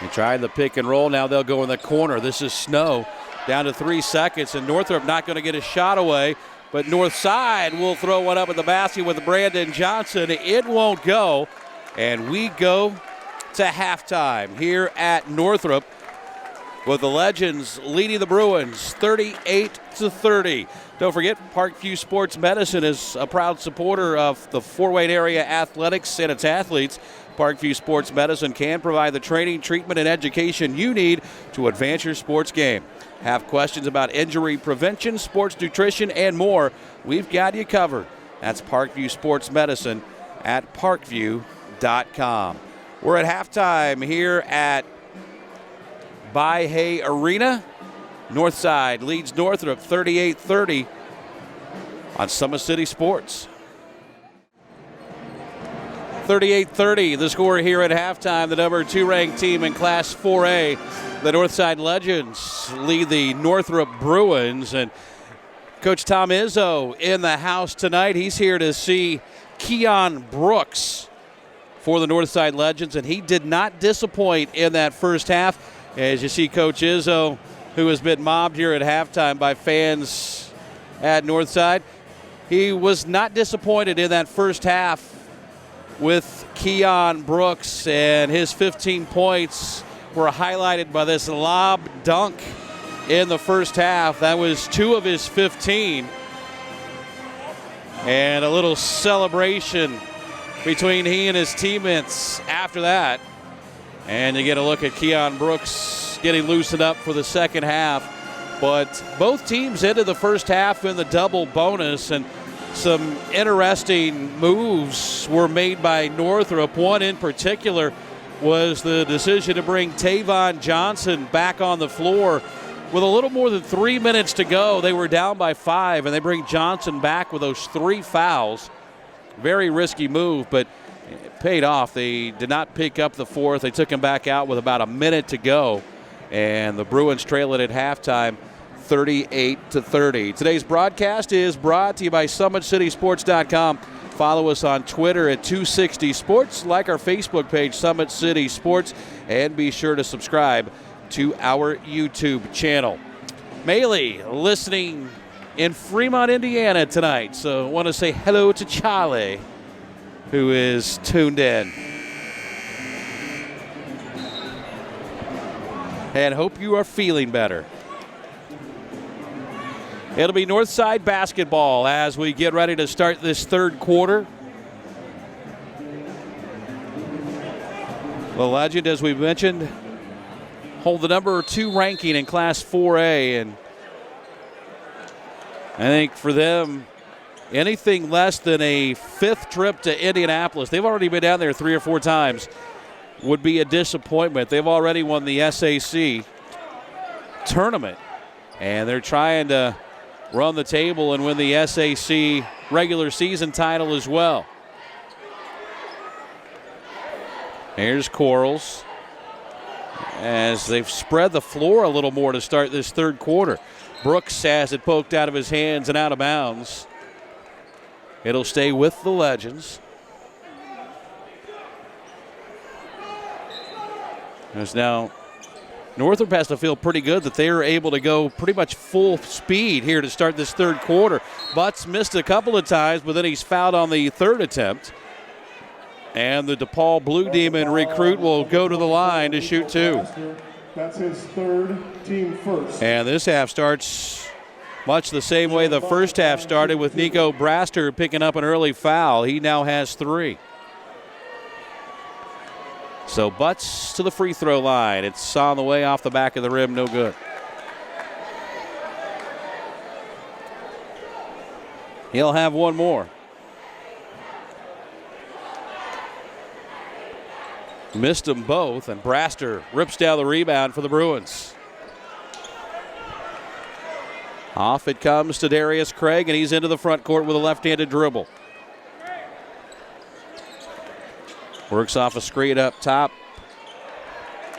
S2: He tried the pick and roll. Now they'll go in the corner. This is Snow down to 3 seconds, and Northrop not going to get a shot away, but Northside will throw one up at the basket with Brandon Johnson. It won't go, and we go to halftime here at Northrop with the Legends leading the Bruins 38-30. Don't forget, Parkview Sports Medicine is a proud supporter of the Fort Wayne area athletics and its athletes. Parkview Sports Medicine can provide the training, treatment, and education you need to advance your sports game. Have questions about injury prevention, sports nutrition, and more? We've got you covered. That's Parkview Sports Medicine at parkview.com. We're at halftime here at By-Hay Arena. Northside leads Northrop 38-30 on Summit City Sports. 38-30, the score here at halftime. The number 2 ranked team in Class 4A, the Northside Legends, lead the Northrop Bruins. And Coach Tom Izzo in the house tonight. He's here to see Keon Brooks for the Northside Legends, and he did not disappoint in that first half. As you see Coach Izzo, who has been mobbed here at halftime by fans at Northside, he was not disappointed in that first half with Keon Brooks, and his 15 points were highlighted by this lob dunk in the first half. That was 2 of his 15. And a little celebration between he and his teammates after that. And you get a look at Keon Brooks getting loosened up for the second half. But both teams ended the first half in the double bonus, and some interesting moves were made by Northrop. One in particular was the decision to bring Tavon Johnson back on the floor. With a little more than 3 minutes to go, they were down by 5, and they bring Johnson back with those 3 fouls. Very risky move, but it paid off. They did not pick up the 4th. They took him back out with about a minute to go, and the Bruins trail it at halftime 38-30. Today's broadcast is brought to you by SummitCitySports.com. Follow us on Twitter at 260 Sports, like our Facebook page, Summit City Sports, and be sure to subscribe to our YouTube channel. Maylee listening in Fremont, Indiana tonight, so I want to say hello to Charlie. who is tuned in. And hope you are feeling better. It'll be Northside basketball as we get ready to start this third quarter. The Legend, as we mentioned, hold the number 2 ranking in Class 4A, and I think for them, anything less than a 5th trip to Indianapolis, they've already been down there 3 or 4 times, would be a disappointment. They've already won the SAC tournament, and they're trying to run the table and win the SAC regular season title as well. Here's Quarles as they've spread the floor a little more to start this third quarter. Brooks has it poked out of his hands and out of bounds. It'll stay with the Legends. As now Northrop has to feel pretty good that they are able to go pretty much full speed here to start this third quarter. Butts missed a couple of times, but then he's fouled on the third attempt. And the DePaul Blue Demon recruit will go to the line to shoot 2.
S3: That's his 3rd, team first.
S2: And this half starts much the same way the first half started, with Nico Braster picking up an early foul. He now has 3. So Butts to the free throw line. It's on the way off the back of the rim, no good. He'll have one more. Missed them both, and Braster rips down the rebound for the Bruins. Off it comes to Darius Craig, and he's into the front court with a left-handed dribble. Works off a screen up top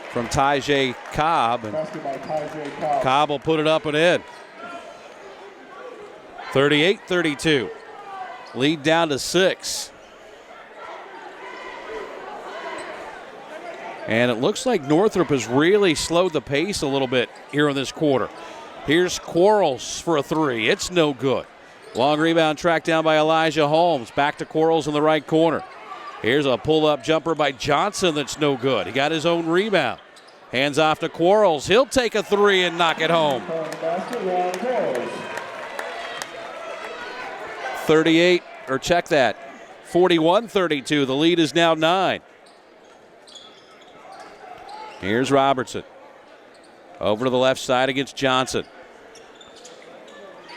S2: from Tyjae Cobb, and Cobb will put it up and in. 38-32. Lead down to 6. And it looks like Northrop has really slowed the pace a little bit here in this quarter. Here's Quarles for a 3. It's no good. Long rebound tracked down by Elijah Holmes. Back to Quarles in the right corner. Here's a pull-up jumper by Johnson that's no good. He got his own rebound. Hands off to Quarles. He'll take a 3 and knock it home. 38, or check that, 41-32. The lead is now 9. Here's Robertson. Over to the left side against Johnson.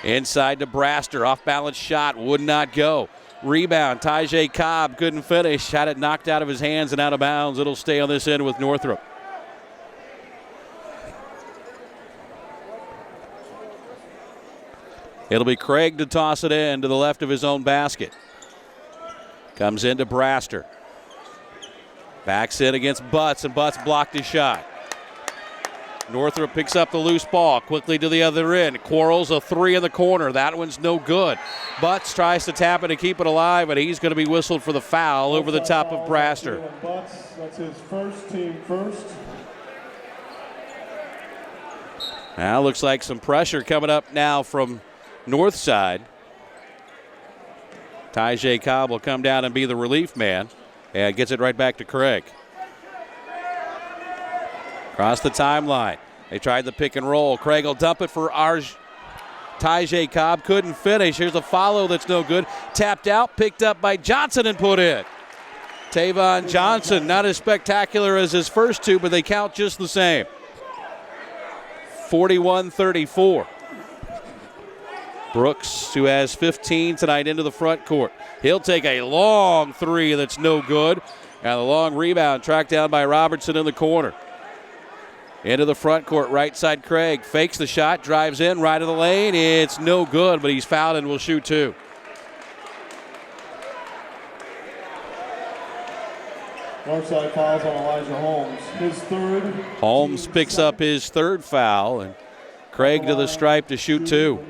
S2: Inside to Braster. Off-balance shot. Would not go. Rebound. Tyjae Cobb couldn't finish. Had it knocked out of his hands and out of bounds. It'll stay on this end with Northrop. It'll be Craig to toss it in to the left of his own basket. Comes into Braster. Backs in against Butts, and Butts blocked his shot. Northrop picks up the loose ball quickly to the other end. Quarles a 3 in the corner. That one's no good. Butts tries to tap it and keep it alive, but he's going to be whistled for the foul over the top of Braster.
S3: That's his first, team first.
S2: Now looks like some pressure coming up now from north side. Tyjae Cobb will come down and be the relief man. And gets it right back to Craig. Across the timeline. They tried the pick and roll. Craig will dump it for Tyjae Cobb. Couldn't finish. Here's a follow that's no good. Tapped out, picked up by Johnson and put in. Tavon Johnson, not as spectacular as his first 2, but they count just the same. 41-34. Brooks, who has 15 tonight, into the front court. He'll take a long 3 that's no good. And the long rebound tracked down by Robertson in the corner. Into the front court, right side Craig. Fakes the shot, drives in, right of the lane. It's no good, but he's fouled and will shoot 2.
S3: Northside fouls on Elijah Holmes. His 3rd.
S2: Holmes picks up his 3rd foul, and Craig to the stripe to shoot 2.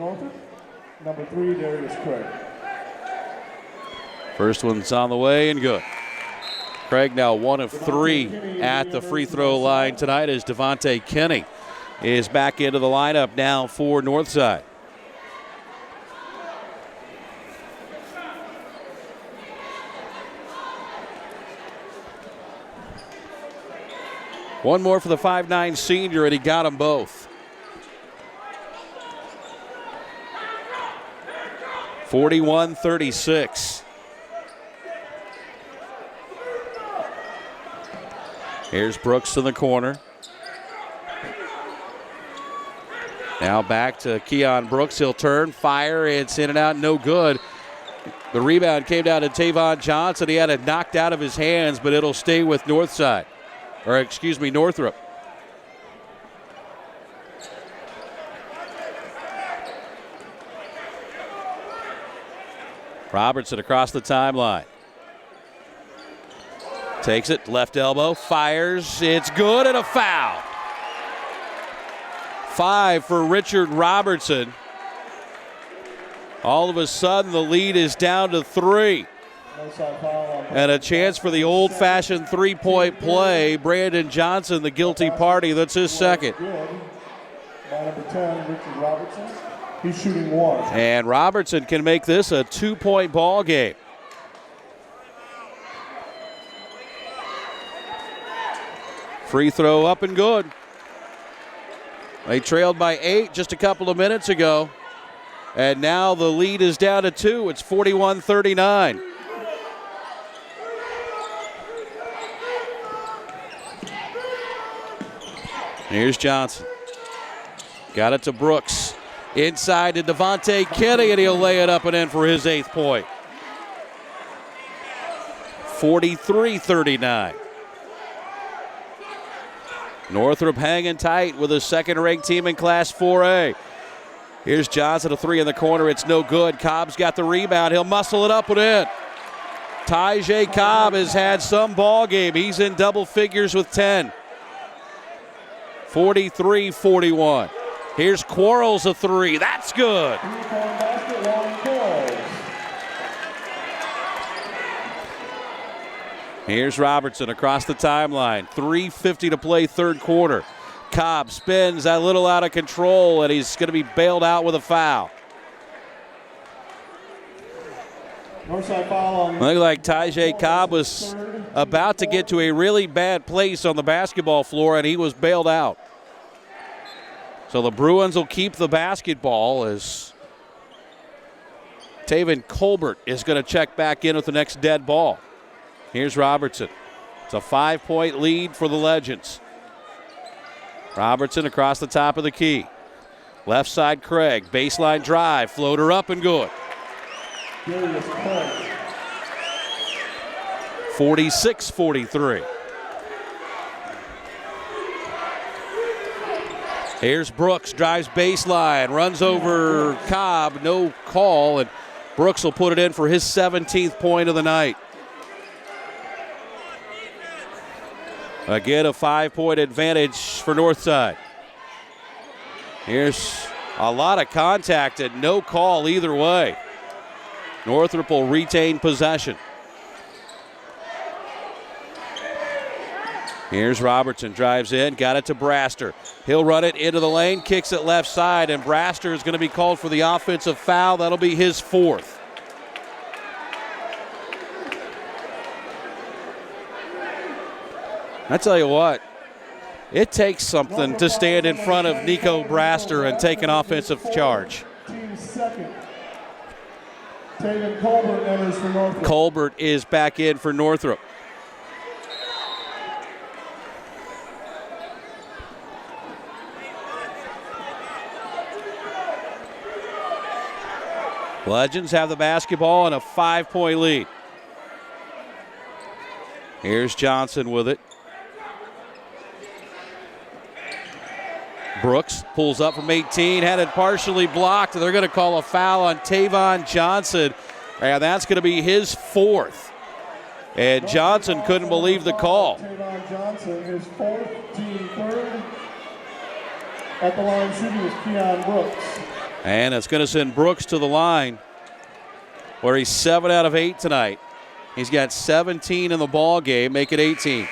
S3: Number 3, Darius Craig.
S2: First one's on the way and good. Craig now 1 of 3 at the free throw line tonight as Devontae Kinney is back into the lineup now for Northside. One more for the 5'9 senior, and he got them both. 41-36. Here's Brooks in the corner. Now back to Keon Brooks. He'll turn, fire. It's in and out, no good. The rebound came down to Tavon Johnson. He had it knocked out of his hands, but it'll stay with Northrop. Robertson across the timeline. Takes it, left elbow, fires. It's good, and a foul. 5 for Richard Robertson. All of a sudden, the lead is down to 3. And a chance for the old-fashioned three-point play. Brandon Johnson, the guilty party. That's his second.
S3: By number 10, Richard Robertson. He's shooting 1.
S2: And Robertson can make this a 2-point ball game. Free throw up and good. They trailed by 8 just a couple of minutes ago. And now the lead is down to 2. It's 41-39. Here's Johnson. Got it to Brooks. Inside to Devontae Kenny, and he'll lay it up and in for his 8th point. 43-39. Northrop hanging tight with a second-ranked team in Class 4A. Here's Johnson, a 3 in the corner. It's no good. Cobb's got the rebound. He'll muscle it up and in. Tyjae Cobb has had some ball game. He's in double figures with 10. 43-41. Here's Quarles, a 3. That's good. Here's Robertson across the timeline. 3:50 to play third quarter. Cobb spins a little out of control, and he's going to be bailed out with a foul. Looked like Tyjae Cobb was about to get to a really bad place on the basketball floor, and he was bailed out. So the Bruins will keep the basketball as Taven Colbert is going to check back in with the next dead ball. Here's Robertson. It's a 5-point lead for the Legends. Robertson across the top of the key. Left side Craig. Baseline drive. Floater up and good. 46-43. Here's Brooks. Drives baseline. Runs over Cobb. No call. And Brooks will put it in for his 17th point of the night. Again, a 5-point advantage for Northside. Here's a lot of contact and no call either way. Northrop will retain possession. Here's Robertson, drives in, got it to Braster. He'll run it into the lane, kicks it left side, and Braster is going to be called for the offensive foul. That'll be his 4th. I tell you what, it takes something to stand in front of Nico Braster and take an offensive charge.
S3: Team second. Taven Colbert enters for Northrop.
S2: Colbert is back in for Northrop. Legends have the basketball and a 5-point lead. Here's Johnson with it. Brooks pulls up from 18, had it partially blocked. They're going to call a foul on Tavon Johnson, and that's going to be his 4th. And Johnson couldn't believe the call.
S3: Tavon Johnson, his 4th, team 3rd. At the line shooting is Keon Brooks.
S2: And it's going to send Brooks to the line, where he's 7 out of 8 tonight. He's got 17 in the ball game, make it 18.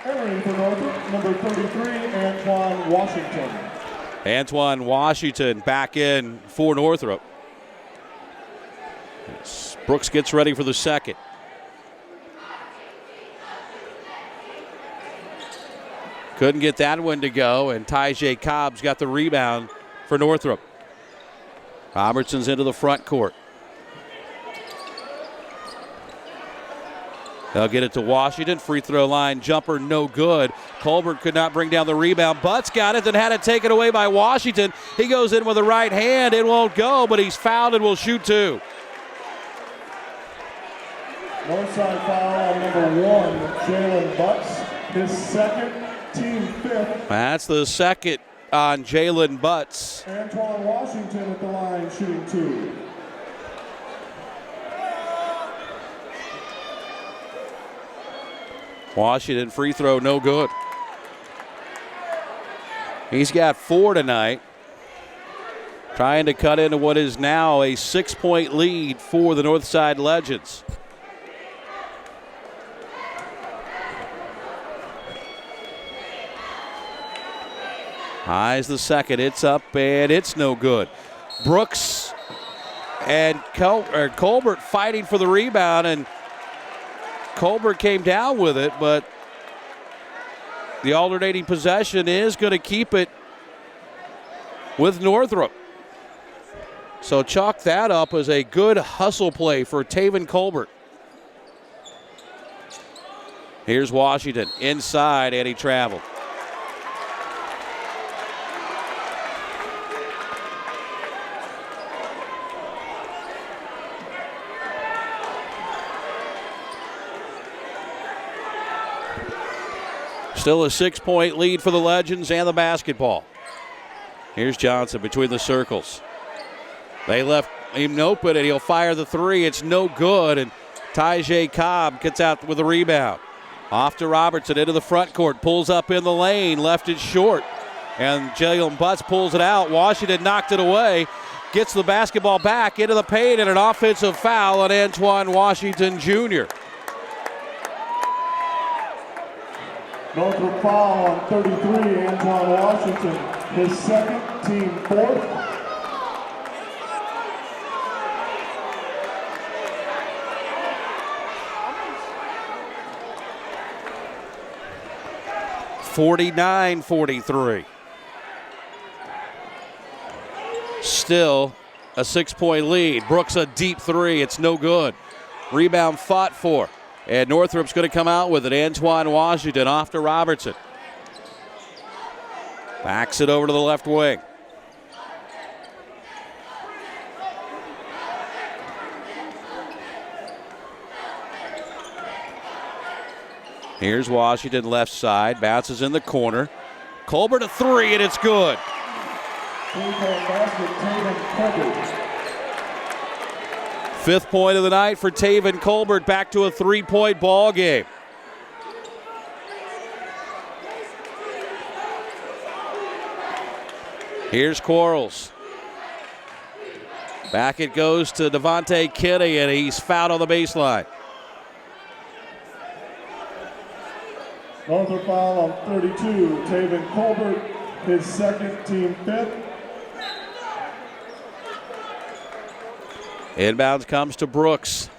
S3: Entering for Northrop, number 33, Antoine Washington.
S2: Antoine Washington back in for Northrop. Brooks gets ready for the second. Couldn't get that one to go, and Tyjae Cobb's got the rebound for Northrop. Robertson's into the front court. They'll get it to Washington. Free throw line jumper, no good. Colbert could not bring down the rebound. Butts got it, then had it taken away by Washington. He goes in with the right hand. It won't go, but he's fouled and will shoot two.
S3: Northside foul on number 1, Jalen Butts. His second, team 5th.
S2: That's the second on Jalen Butts.
S3: Antoine Washington at the line, shooting 2.
S2: Washington free throw, no good. He's got 4 tonight. Trying to cut into what is now a 6-point lead for the Northside Legends. High's the second. It's up and it's no good. Brooks and Colbert fighting for the rebound, and Colbert came down with it, but the alternating possession is going to keep it with Northrop. So chalk that up as a good hustle play for Taven Colbert. Here's Washington inside, and he traveled. Still a 6-point lead for the Legends and the basketball. Here's Johnson between the circles. They left him open, and he'll fire the three. It's no good, and Tyjae Cobb gets out with a rebound. Off to Robertson into the front court, pulls up in the lane, left it short, and Jalen Butts pulls it out. Washington knocked it away, gets the basketball back into the paint, and an offensive foul on Antoine Washington Jr.
S3: Northrop foul on 33, Antoine Washington. His second, team 4th.
S2: (49-43). Still a 6-point lead. Brooks a deep three. It's no good. Rebound fought for. And Northrop's going to come out with it. Antoine Washington off to Robertson. Backs it over to the left wing. Here's Washington left side. Bounces in the corner. Colbert a three, and it's good. Fifth point of the night for Taven Colbert, back to a 3-point ball game. Here's Quarles. Back it goes to Devontae Kinney, and he's fouled on the baseline.
S3: Northrop foul on 32, Taven Colbert, his second, team 5th.
S2: Inbounds comes to Brooks.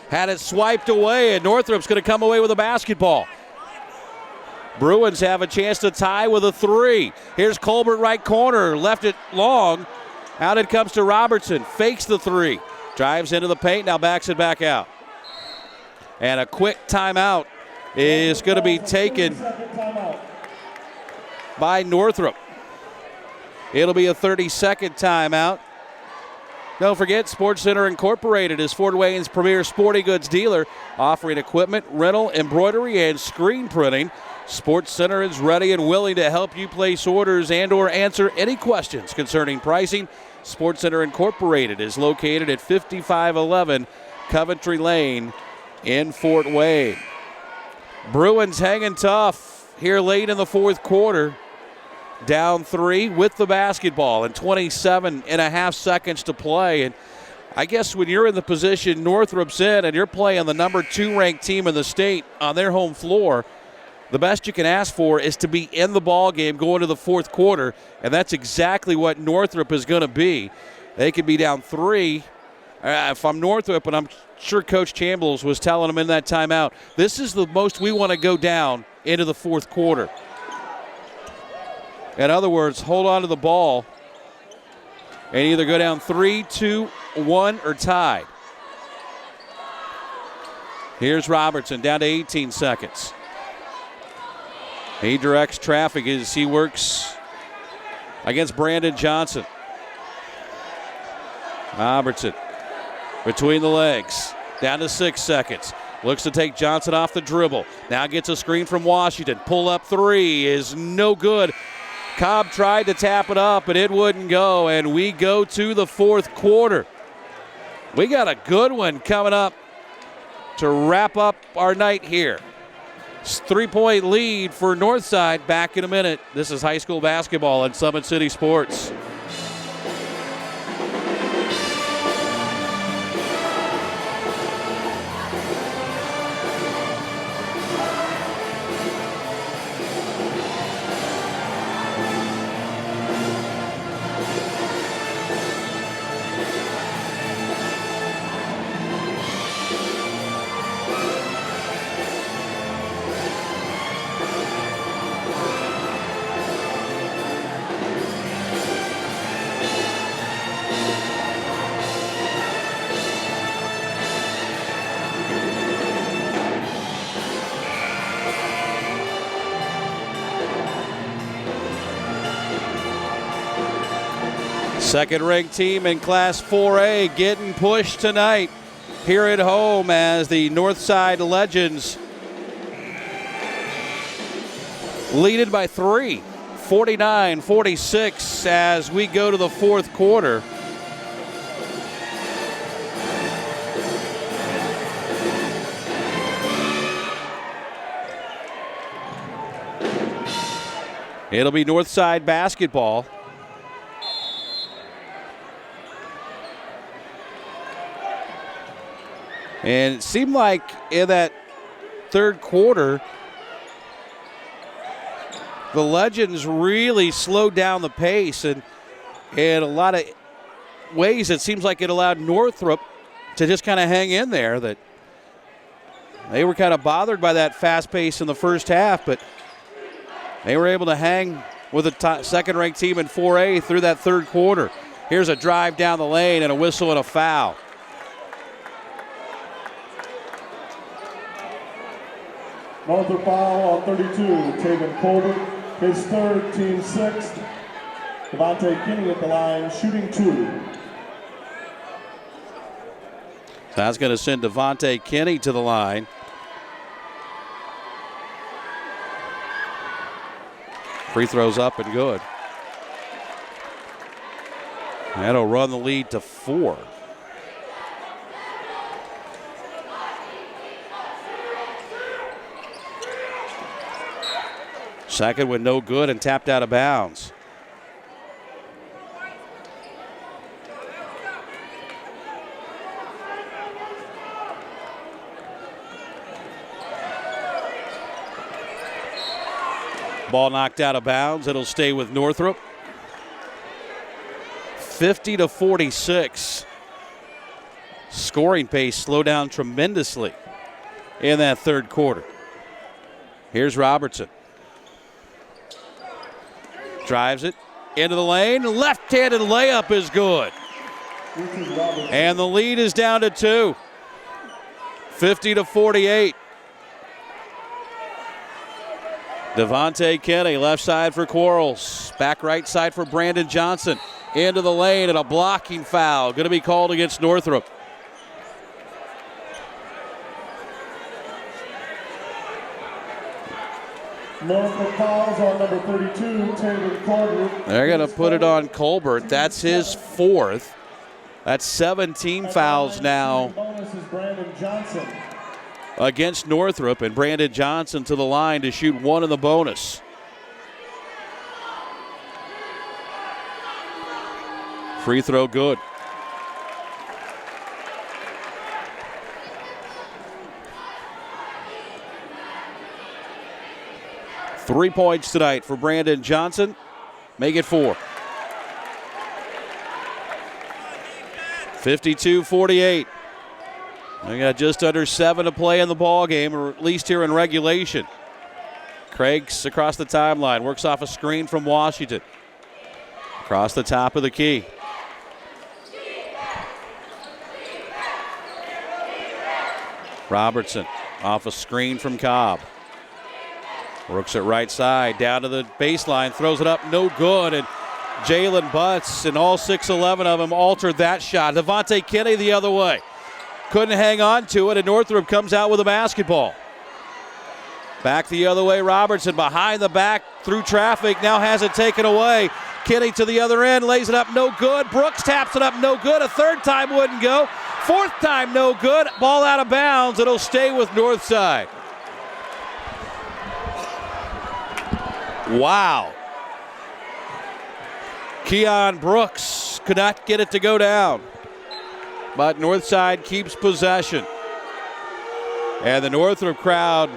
S2: Had it swiped away, and Northrop's going to come away with a basketball. Bruins have a chance to tie with a three. Here's Colbert right corner, left it long. Out it comes to Robertson, fakes the three. Drives into the paint, now backs it back out. And a quick timeout is going to be taken by Northrop. It'll be a 30-second timeout. Don't forget, Sports Center Incorporated is Fort Wayne's premier sporting goods dealer, offering equipment, rental, embroidery, and screen printing. Sports Center is ready and willing to help you place orders and or answer any questions concerning pricing. Sports Center Incorporated is located at 5511 Coventry Lane in Fort Wayne. Bruins hanging tough here late in the fourth quarter. Down 3 with the basketball and 27.5 seconds to play. And I guess when you're in the position Northrop's in and you're playing the number 2 ranked team in the state on their home floor, the best you can ask for is to be in the ball game going to the fourth quarter, and that's exactly what Northrop is going to be. They could be down 3. If I'm Northrop, and I'm sure Coach Chambliss was telling them in that timeout, this is the most we want to go down into the fourth quarter. In other words, hold on to the ball and either go down 3, 2, 1, or tied. Here's Robertson down to 18 seconds. He directs traffic as he works against Brandon Johnson. Robertson between the legs, down to 6 seconds. Looks to take Johnson off the dribble. Now gets a screen from Washington. Pull up three is no good. Cobb tried to tap it up, but it wouldn't go, and we go to the fourth quarter. We got a good one coming up to wrap up our night here. 3-point lead for Northside. Back in a minute. This is high school basketball on Summit City Sports. Second-ranked team in Class 4A getting pushed tonight here at home as the Northside Legends lead it by 3, 49-46 as we go to the fourth quarter. It'll be Northside basketball. And it seemed like in that third quarter, the Legends really slowed down the pace. And in a lot of ways, it seems like it allowed Northrop to just kind of hang in there. That they were kind of bothered by that fast pace in the first half, but they were able to hang with a second-ranked team in 4A through that third quarter. Here's a drive down the lane and a whistle and a foul.
S3: Northrop foul on 32, Taven Colbert, his third, team sixth. Devontae Kinney at the line, shooting 2.
S2: So that's going to send Devontae Kinney to the line. Free throws up and good. That'll run the lead to 4. Second one no good and tapped out of bounds. Ball knocked out of bounds. It'll stay with Northrop. 50-46. Scoring pace slowed down tremendously in that third quarter. Here's Robertson. Drives it into the lane. Left-handed layup is good. And the lead is down to 2. 50-48. Devontae Kinney, left side for Quarles. Back right side for Brandon Johnson. Into the lane and a blocking foul. Going to be called against Northrop.
S3: Northrop fouls on number 32, Taven Colbert.
S2: They're going to put it on Colbert. That's his 4th. That's 17 fouls now
S3: Bonus is Brandon Johnson.
S2: against Northrop, and Brandon Johnson to the line to shoot 1 in the bonus. Free throw good. Three points tonight for Brandon Johnson. Make it 4. 52-48. We got just under 7 to play in the ball game, or at least here in regulation. Craig's across the timeline, works off a screen from Washington. Across the top of the key. Robertson off a screen from Cobb. Works it right side, down to the baseline, throws it up, no good. And Jalen Butts and all 6'11 of them altered that shot. Devontae Kinney the other way. Couldn't hang on to it, and Northrop comes out with a basketball. Back the other way, Robertson behind the back through traffic, now has it taken away. Kinney to the other end, lays it up, no good. Brooks taps it up, no good. A third time wouldn't go. Fourth time, no good. Ball out of bounds. It'll stay with Northside. Wow. Keon Brooks could not get it to go down. But Northside keeps possession. And the Northrop crowd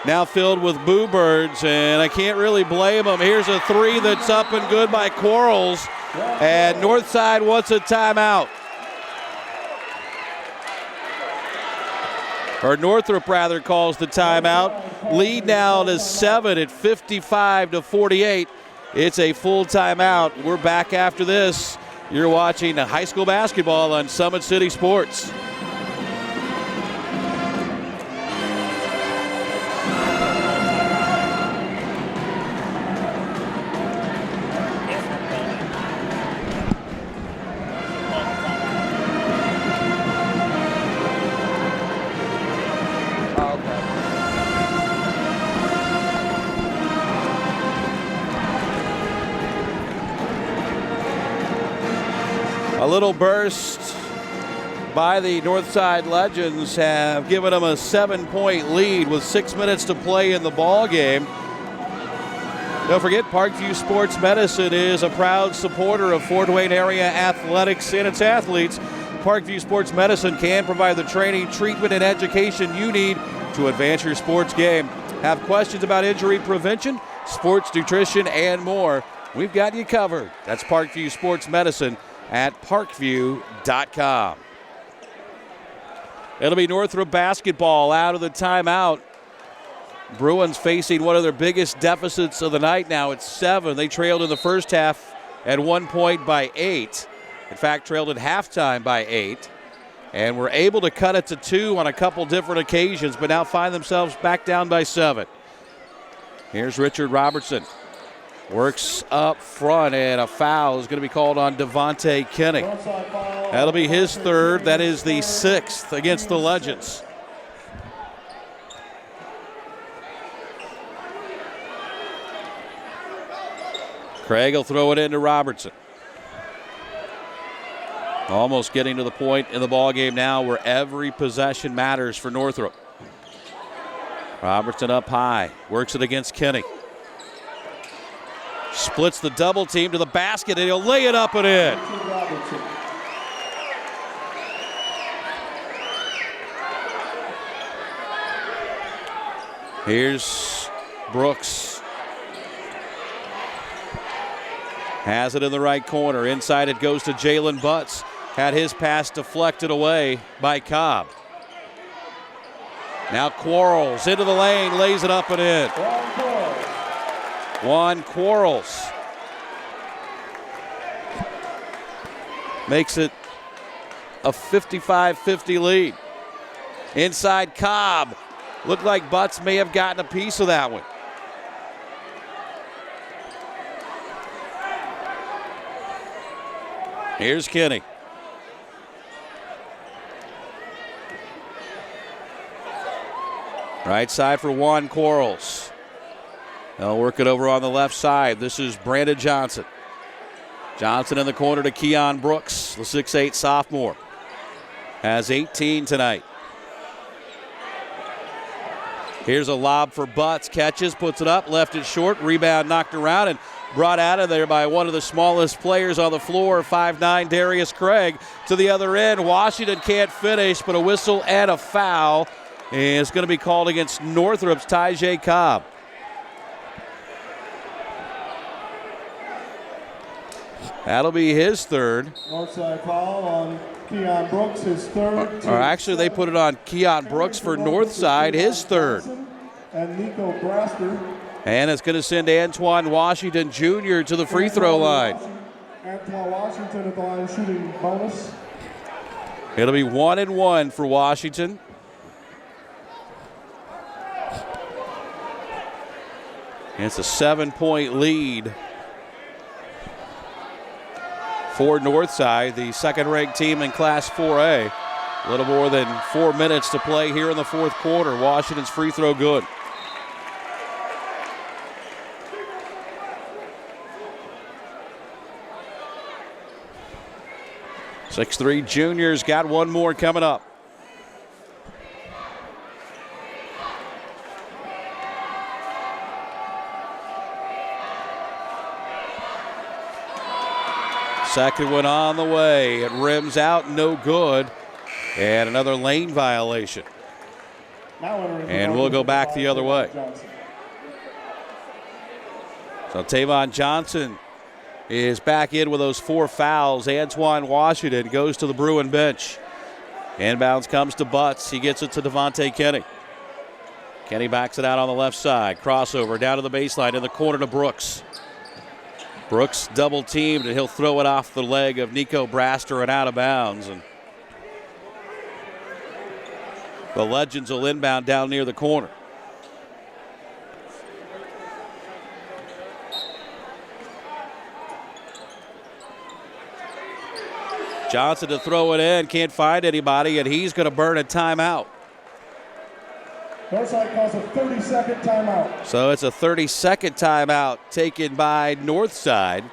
S2: now filled with boo birds, and I can't really blame them. Here's a three that's up and good by Quarles, and Northside wants a timeout. Or Northrop rather calls the timeout. Lead now to 7 at 55-48. It's a full timeout. We're back after this. You're watching high school basketball on Summit City Sports. A little burst by the Northside Legends have given them a 7-point lead with 6 minutes to play in the ball game. Don't forget, Parkview Sports Medicine is a proud supporter of Fort Wayne area athletics and its athletes. Parkview Sports Medicine can provide the training, treatment, and education you need to advance your sports game. Have questions about injury prevention, sports nutrition, and more? We've got you covered. That's Parkview Sports Medicine at parkview.com. It'll be Northrop basketball out of the timeout. Bruins facing one of their biggest deficits of the night now. It's 7. They trailed in the first half at 1 point by 8. In fact, trailed at halftime by 8. And were able to cut it to 2 on a couple different occasions, but now find themselves back down by 7. Here's Richard Robertson. Works up front, and a foul is going to be called on Devontae Kinney. That'll be his third. That is the 6th against the Legends. Craig will throw it into Robertson. Almost getting to the point in the ball game now where every possession matters for Northrop. Robertson up high, works it against Kinney. Splits the double team to the basket, and he'll lay it up and in. Here's Brooks. Has it in the right corner. Inside it goes to Jalen Butts. Had his pass deflected away by Cobb. Now Quarles into the lane, lays it up and in. Juan Quarles makes it a 55-50 lead. Inside Cobb. Looked like Butts may have gotten a piece of that one. Here's Kinney. Right side for Juan Quarles. They'll work it over on the left side. This is Brandon Johnson. Johnson in the corner to Keon Brooks, the 6'8 sophomore. Has 18 tonight. Here's a lob for Butts. Catches, puts it up, left it short. Rebound knocked around and brought out of there by one of the smallest players on the floor, 5'9 Darius Craig. To the other end, Washington can't finish, but a whistle and a foul is going to be called against Northrop's Tyjae Cobb. That'll be his third.
S3: Northside foul on Keon Brooks, his third.
S2: Or actually, they put it on Keon Brooks for Northside, his third.
S3: and Nico Braster.
S2: And it's going to send Antoine Washington Jr. to the free throw line.
S3: Antoine Washington at the line shooting bonus.
S2: It'll be 1-1 for Washington. It's a 7-point lead for Northside, the second-ranked team in Class 4A. A little more than 4 minutes to play here in the fourth quarter. Washington's free throw good. 6'3" junior's got one more coming up. Second one on the way. It rims out, no good. And another lane violation. And we'll go back the other way. So Tavon Johnson is back in with those 4 fouls. Antoine Washington goes to the Bruin bench. Inbounds comes to Butts. He gets it to Devontae Kenny. Kenny backs it out on the left side. Crossover down to the baseline in the corner to Brooks. Brooks double teamed, and he'll throw it off the leg of Nico Braster and out of bounds. And the Legends will inbound down near the corner. Johnson to throw it in, can't find anybody, and he's going to burn a timeout.
S3: Northside calls a 30-second timeout.
S2: So it's a 30-second timeout taken by Northside.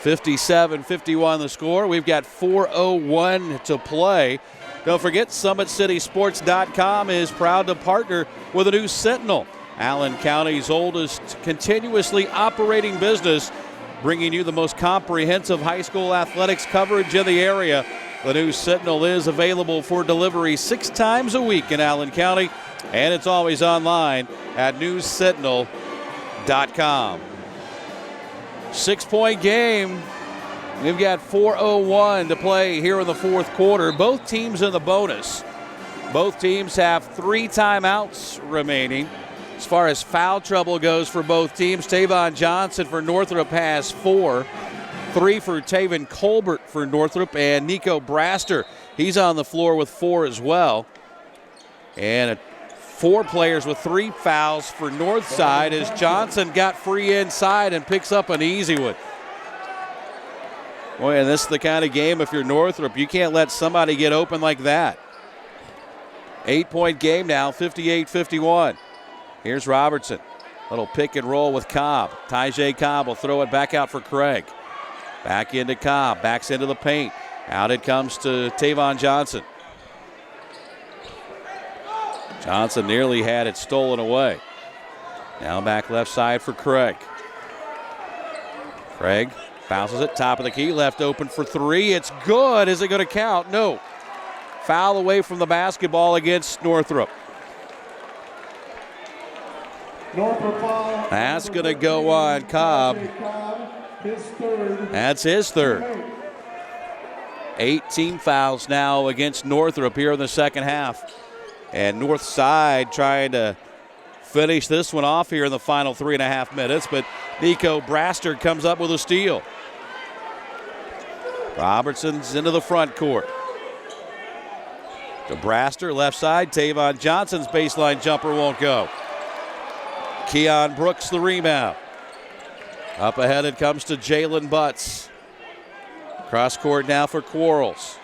S2: 57-51 the score. We've got 4:01 to play. Don't forget, SummitCitySports.com is proud to partner with the new Sentinel, Allen County's oldest continuously operating business, bringing you the most comprehensive high school athletics coverage in the area. The new Sentinel is available for delivery 6 times a week in Allen County, and it's always online at newssentinel.com. 6-point game. We've got 4:01 to play here in the fourth quarter. Both teams in the bonus. Both teams have 3 timeouts remaining. As far as foul trouble goes for both teams, Tavon Johnson for Northrop has 4. 3 for Taven Colbert for Northrop, and Nico Braster, he's on the floor with 4 as well. And 4 players with 3 fouls for Northside as Johnson got free inside and picks up an easy one. Boy, and this is the kind of game, if you're Northrop, you can't let somebody get open like that. 8-point game now, 58-51. Here's Robertson. Little pick and roll with Cobb. Tyjae Cobb will throw it back out for Craig. Back into Cobb, backs into the paint. Out it comes to Tavon Johnson. Johnson nearly had it stolen away. Now back left side for Craig. Craig bounces it, top of the key, left open for 3. It's good. Is it going to count? No. Foul away from the basketball against Northrop. That's going to go on Cobb. That's his third. 18 fouls now against Northrop here in the second half. And Northside trying to finish this one off here in the final 3.5 minutes, but Nico Braster comes up with a steal. Robertson's into the front court. To Braster, left side. Tavon Johnson's baseline jumper won't go. Keon Brooks the rebound. Up ahead it comes to Jalen Butts. Cross court now for Quarles.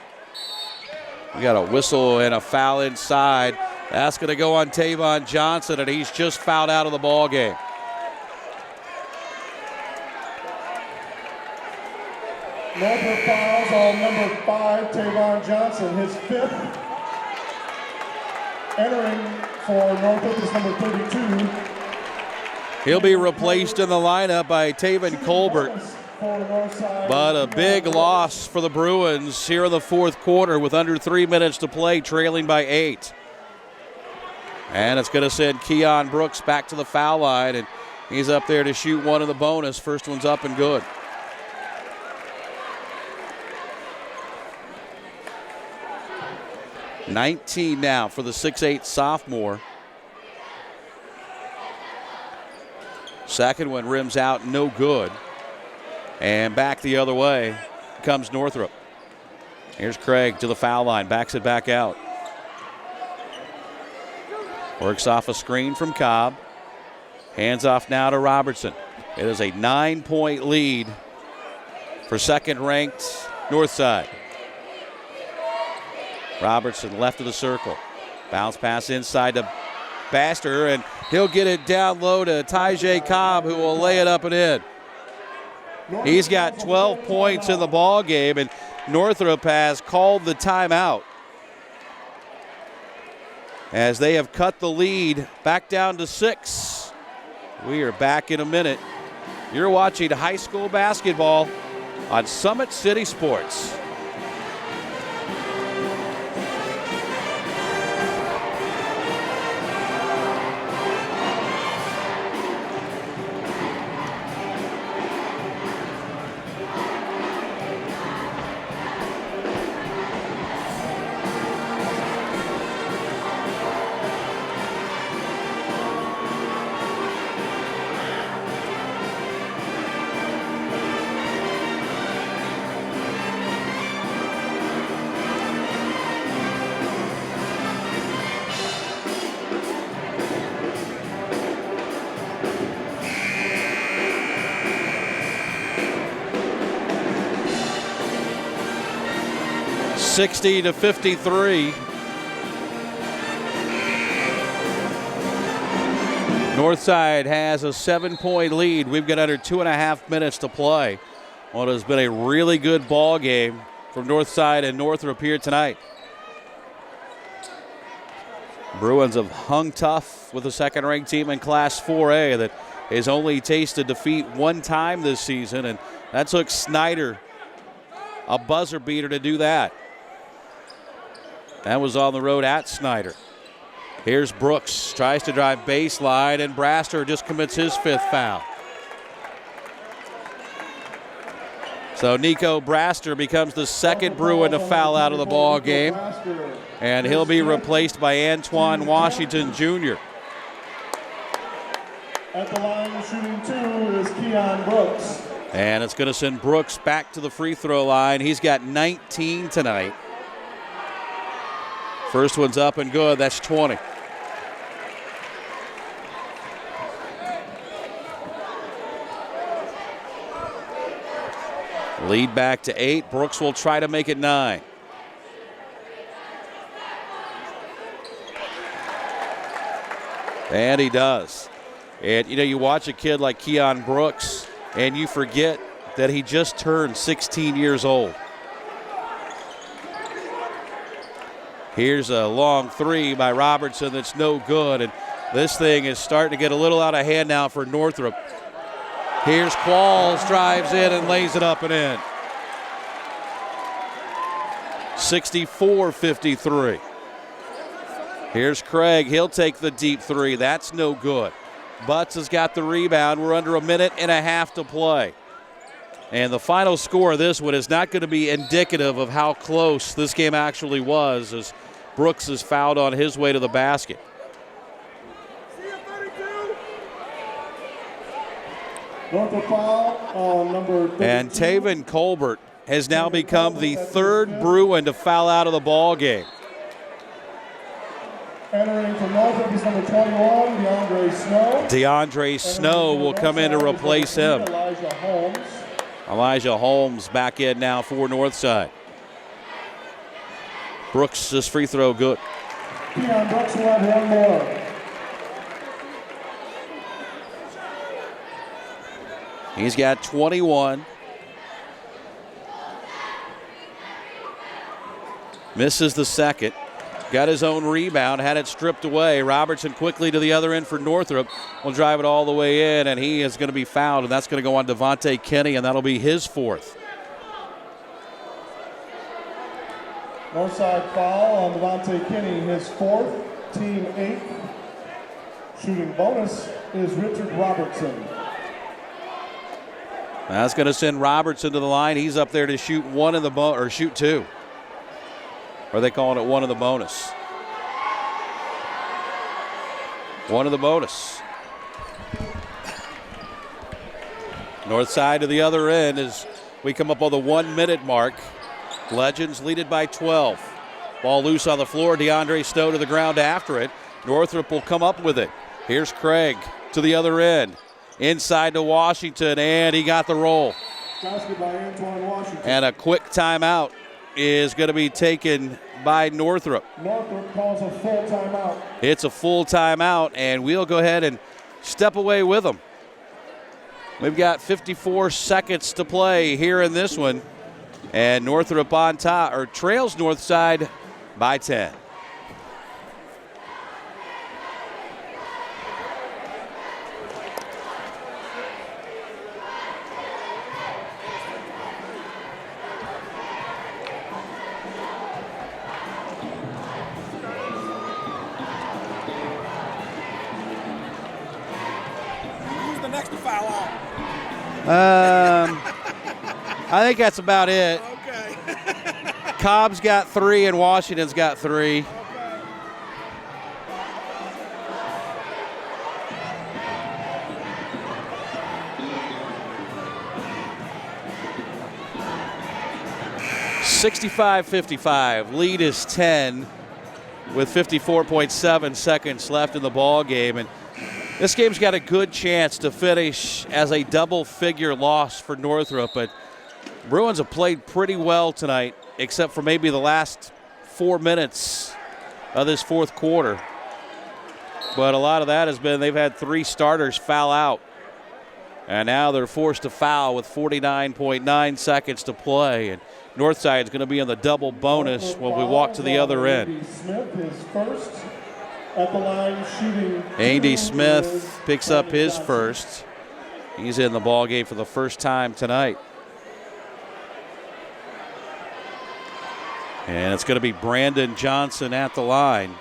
S2: We got a whistle and a foul inside. That's going to go on Tavon Johnson, and he's just fouled out of the ball game.
S3: Northrop fouls on number 5, Tavon Johnson, his 5th. Entering for Northrop is number 32.
S2: He'll be replaced in the lineup by Taven Colbert. But a big loss for the Bruins here in the fourth quarter with under 3 minutes to play, trailing by 8. And it's going to send Keon Brooks back to the foul line, and he's up there to shoot one in the bonus. First one's up and good. .19 now for the 6'8" sophomore. Second one rims out, no good. And back the other way comes Northrop. Here's Craig to the foul line, backs it back out. Works off a screen from Cobb. Hands off now to Robertson. It is a 9-point lead for second-ranked Northside. Robertson left of the circle. Bounce pass inside to Baxter, and he'll get it down low to Tyjay Cobb, who will lay it up and in. He's got 12 points in the ball game, and Northrop has called the timeout as they have cut the lead back down to 6. We are back in a minute. You're watching high school basketball on Summit City Sports. (60-53). Northside has a 7-point lead. We've got under 2.5 minutes to play. What has been a really good ball game from Northside and Northrop here tonight. Bruins have hung tough with the second-ranked team in Class 4A that has only tasted defeat one time this season, and that took Snyder a buzzer beater to do that. That was on the road at Snyder. Here's Brooks, tries to drive baseline, and Braster just commits his 5th foul. So Nico Braster becomes the second Bruin to foul out of the ball game, and he'll be replaced by Antoine Washington Jr.
S3: At the line shooting 2 is Keon Brooks.
S2: And it's going to send Brooks back to the free throw line. He's got 19 tonight. First one's up and good. That's 20. Lead back to 8. Brooks will try to make it 9. And he does. And, you know, you watch a kid like Keon Brooks, and you forget that he just turned 16 years old. Here's a long 3 by Robertson that's no good, and this thing is starting to get a little out of hand now for Northrop. Here's Qualls, drives in and lays it up and in. 64-53. Here's Craig, he'll take the deep 3, that's no good. Butts has got the rebound. We're under 1.5 minutes to play. And the final score of this one is not going to be indicative of how close this game actually was, as Brooks is fouled on his way to the basket. And Taven Colbert has now become the 3rd Bruin to foul out of the ball game.
S3: Entering from Northrop is number 21, DeAndre Snow.
S2: DeAndre Snow will come in to replace him. Elijah Holmes back in now for Northside. Brooks' free throw good.
S3: Keon Brooks will have one more.
S2: He's got 21. Misses the second. Got his own rebound, had it stripped away. Robertson quickly to the other end for Northrop. Will drive it all the way in, and he is going to be fouled, and that's going to go on Devontae Kinney, and that'll be his 4th.
S3: Northside foul on Devontae Kinney, his 4th, team 8th. Shooting bonus is Richard Robertson.
S2: That's going to send Robertson to the line. He's up there to shoot one in the or shoot 2. Or are they calling it one of the bonus? One of the bonus. North side to the other end as we come up on the 1 minute mark. Legends lead it by 12. Ball loose on the floor. DeAndre Snow to the ground after it. Northrop will come up with it. Here's Craig to the other end. Inside to Washington, and he got the roll.
S3: Basket by Antoine Washington.
S2: And a quick timeout is going to be taken by Northrop.
S3: Northrop calls a full timeout.
S2: It's a full timeout, and we'll go ahead and step away with them. We've got 54 seconds to play here in this one. And Northrop on top, or trails Northside by 10.
S4: Who's the next to foul out?
S2: I think that's about it.
S4: Okay.
S2: Cobb's got 3 and Washington's got 3.
S4: Okay.
S2: $65-55. Lead is 10 with 54.7 seconds left in the ball game, and this game's got a good chance to finish as a double-figure loss for Northrop, but Bruins have played pretty well tonight, except for maybe the last 4 minutes of this fourth quarter. But a lot of that has been they've had 3 starters foul out, and now they're forced to foul with 49.9 seconds to play. And Northside's going to be on the double bonus when we walk to the other end.
S3: Smith is first at the line shooting.
S2: Andy Smith picks up his first. He's in the ball game for the first time tonight. And it's going to be Brandon Johnson at the line.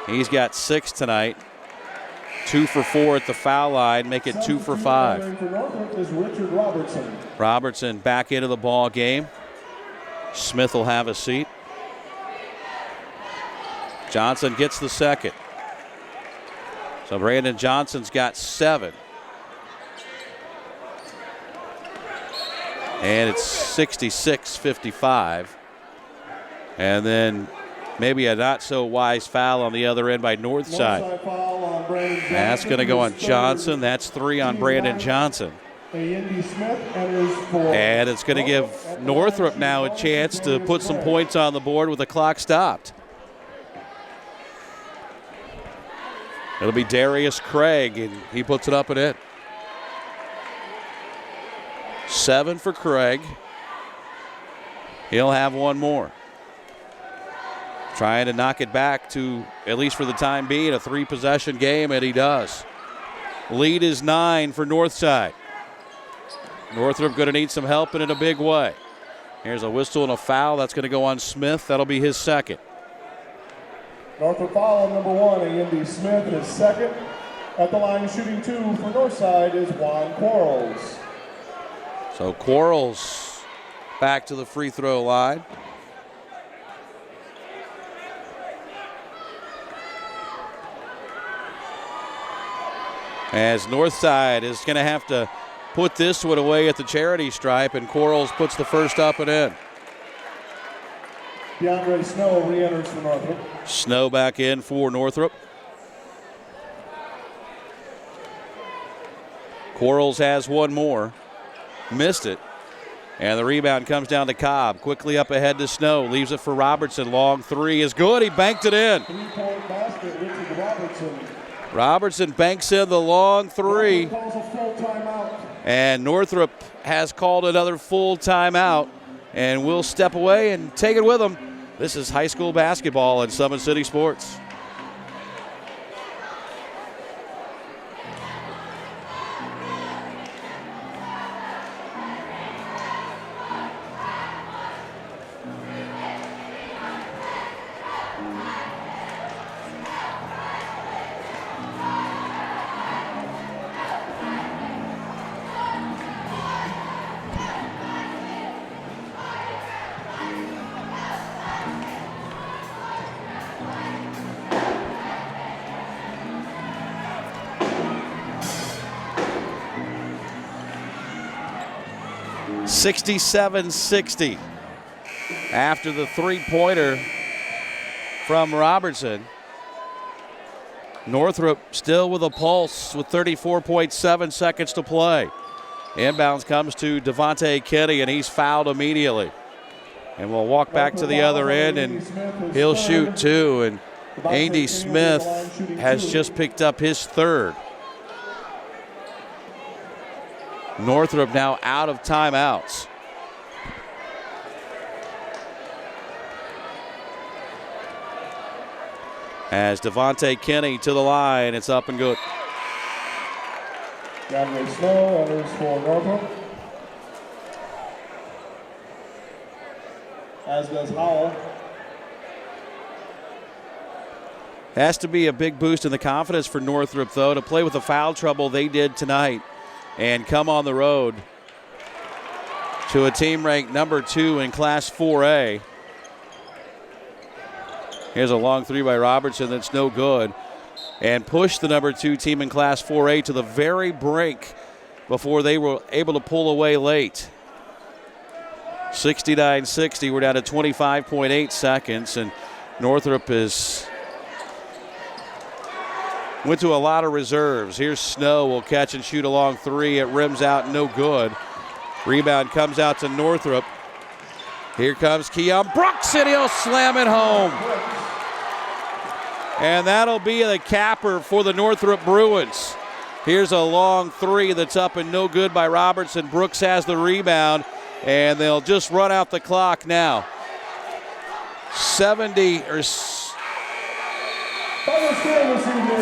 S2: He's got 6 tonight. 2 for 4 at the foul line, make it 2 for 5.
S3: For Northrop is Richard Robertson.
S2: Robertson back into the ball game. Smith will have a seat. Johnson gets the second. So Brandon Johnson's got 7. And it's 66-55. And then maybe a not so wise foul on the other end by Northside. That's going to go on Johnson. That's 3 on Brandon Johnson. And it's going to give Northrop now a chance to put some points on the board with the clock stopped. It'll be Darius Craig, and he puts it up and in. 7 for Craig. He'll have 1 more. Trying to knock it back to, at least for the time being, a 3-possession game, and he does. Lead is 9 for Northside. Northrop going to need some help, and in a big way. Here's a whistle and a foul. That's going to go on Smith. That'll be his second.
S3: Northrop foul on number 1, Andy Smith, his second. At the line shooting 2 for Northside is Juan Quarles.
S2: So Quarles back to the free throw line. As Northside is going to have to put this one away at the charity stripe, and Quarles puts the first up and in.
S3: DeAndre Snow re-enters for Northrop.
S2: Snow back in for Northrop. Quarles has 1 more. Missed it. And the rebound comes down to Cobb. Quickly up ahead to Snow. Leaves it for Robertson. Long 3 is good. He banked it in.
S3: 3-point basket, Richard Robertson.
S2: Robertson banks in the long 3.
S3: Calls a full timeout.
S2: And Northrop has called another full timeout. And we'll step away and take it with them. This is high school basketball in Summit City Sports. 67-60. After the three-pointer from Robertson. Northrop still with a pulse with 34.7 seconds to play. Inbounds comes to Devontae Kenny, and he's fouled immediately. And we'll walk back to the other end, and he'll shoot two. And Andy Smith has just picked up his third. Northrop now out of timeouts. As Devontae Kenny to the line, it's up and good.
S3: Downward slow, enters for Northrop. As does Howell.
S2: Has to be a big boost in the confidence for Northrop, though, to play with the foul trouble they did tonight and come on the road to a team ranked number 2 in Class 4A. Here's a long three by Robertson that's no good. And push the number 2 team in Class 4A to the very brink before they were able to pull away late. 69-60, we're down to 25.8 seconds, and Northrop went to a lot of reserves. Here's Snow, will catch and shoot a long three. It rims out, no good. Rebound comes out to Northrop. Here comes Keon Brooks, and he'll slam it home. And that'll be the capper for the Northrop Bruins. Here's a long three that's up and no good by Robertson. Brooks has the rebound, and they'll just run out the clock now.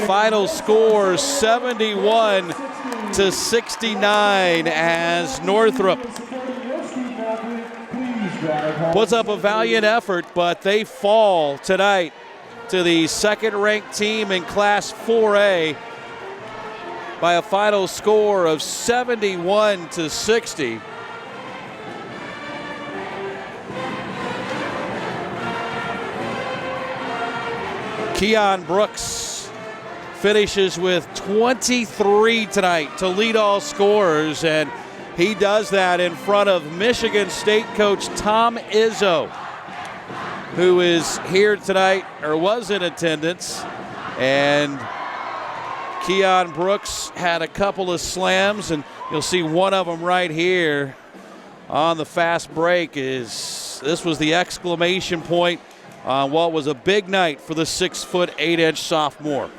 S2: Final score 71-69 as Northrop puts up a valiant effort, but they fall tonight to the second-ranked team in Class 4A by a final score of 71-60. Keon Brooks finishes with 23 tonight to lead all scorers, and he does that in front of Michigan State coach Tom Izzo, who is here tonight, or was in attendance. And Keon Brooks had a couple of slams, and you'll see one of them right here on the fast break. This was the exclamation point on what was a big night for the 6'8" sophomore.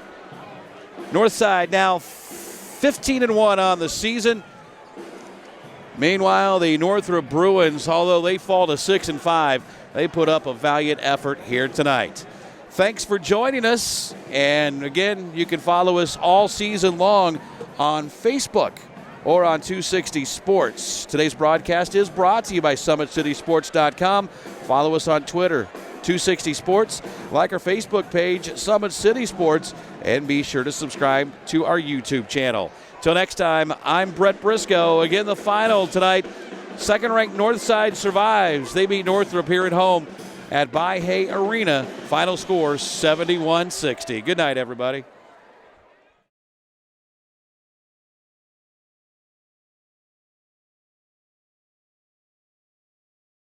S2: Northside now 15-1 on the season. Meanwhile, the Northrop Bruins, although they fall to 6-5, they put up a valiant effort here tonight. Thanks for joining us. And again, you can follow us all season long on Facebook or on 260 Sports. Today's broadcast is brought to you by SummitCitySports.com. Follow us on Twitter, 260 Sports. Like our Facebook page, Summit City Sports. And be sure to subscribe to our YouTube channel. Till next time, I'm Brett Briscoe. Again, the final tonight, second-ranked Northside survives. They beat Northrop here at home at Mahoney Arena. Final score 71-60. Good night, everybody.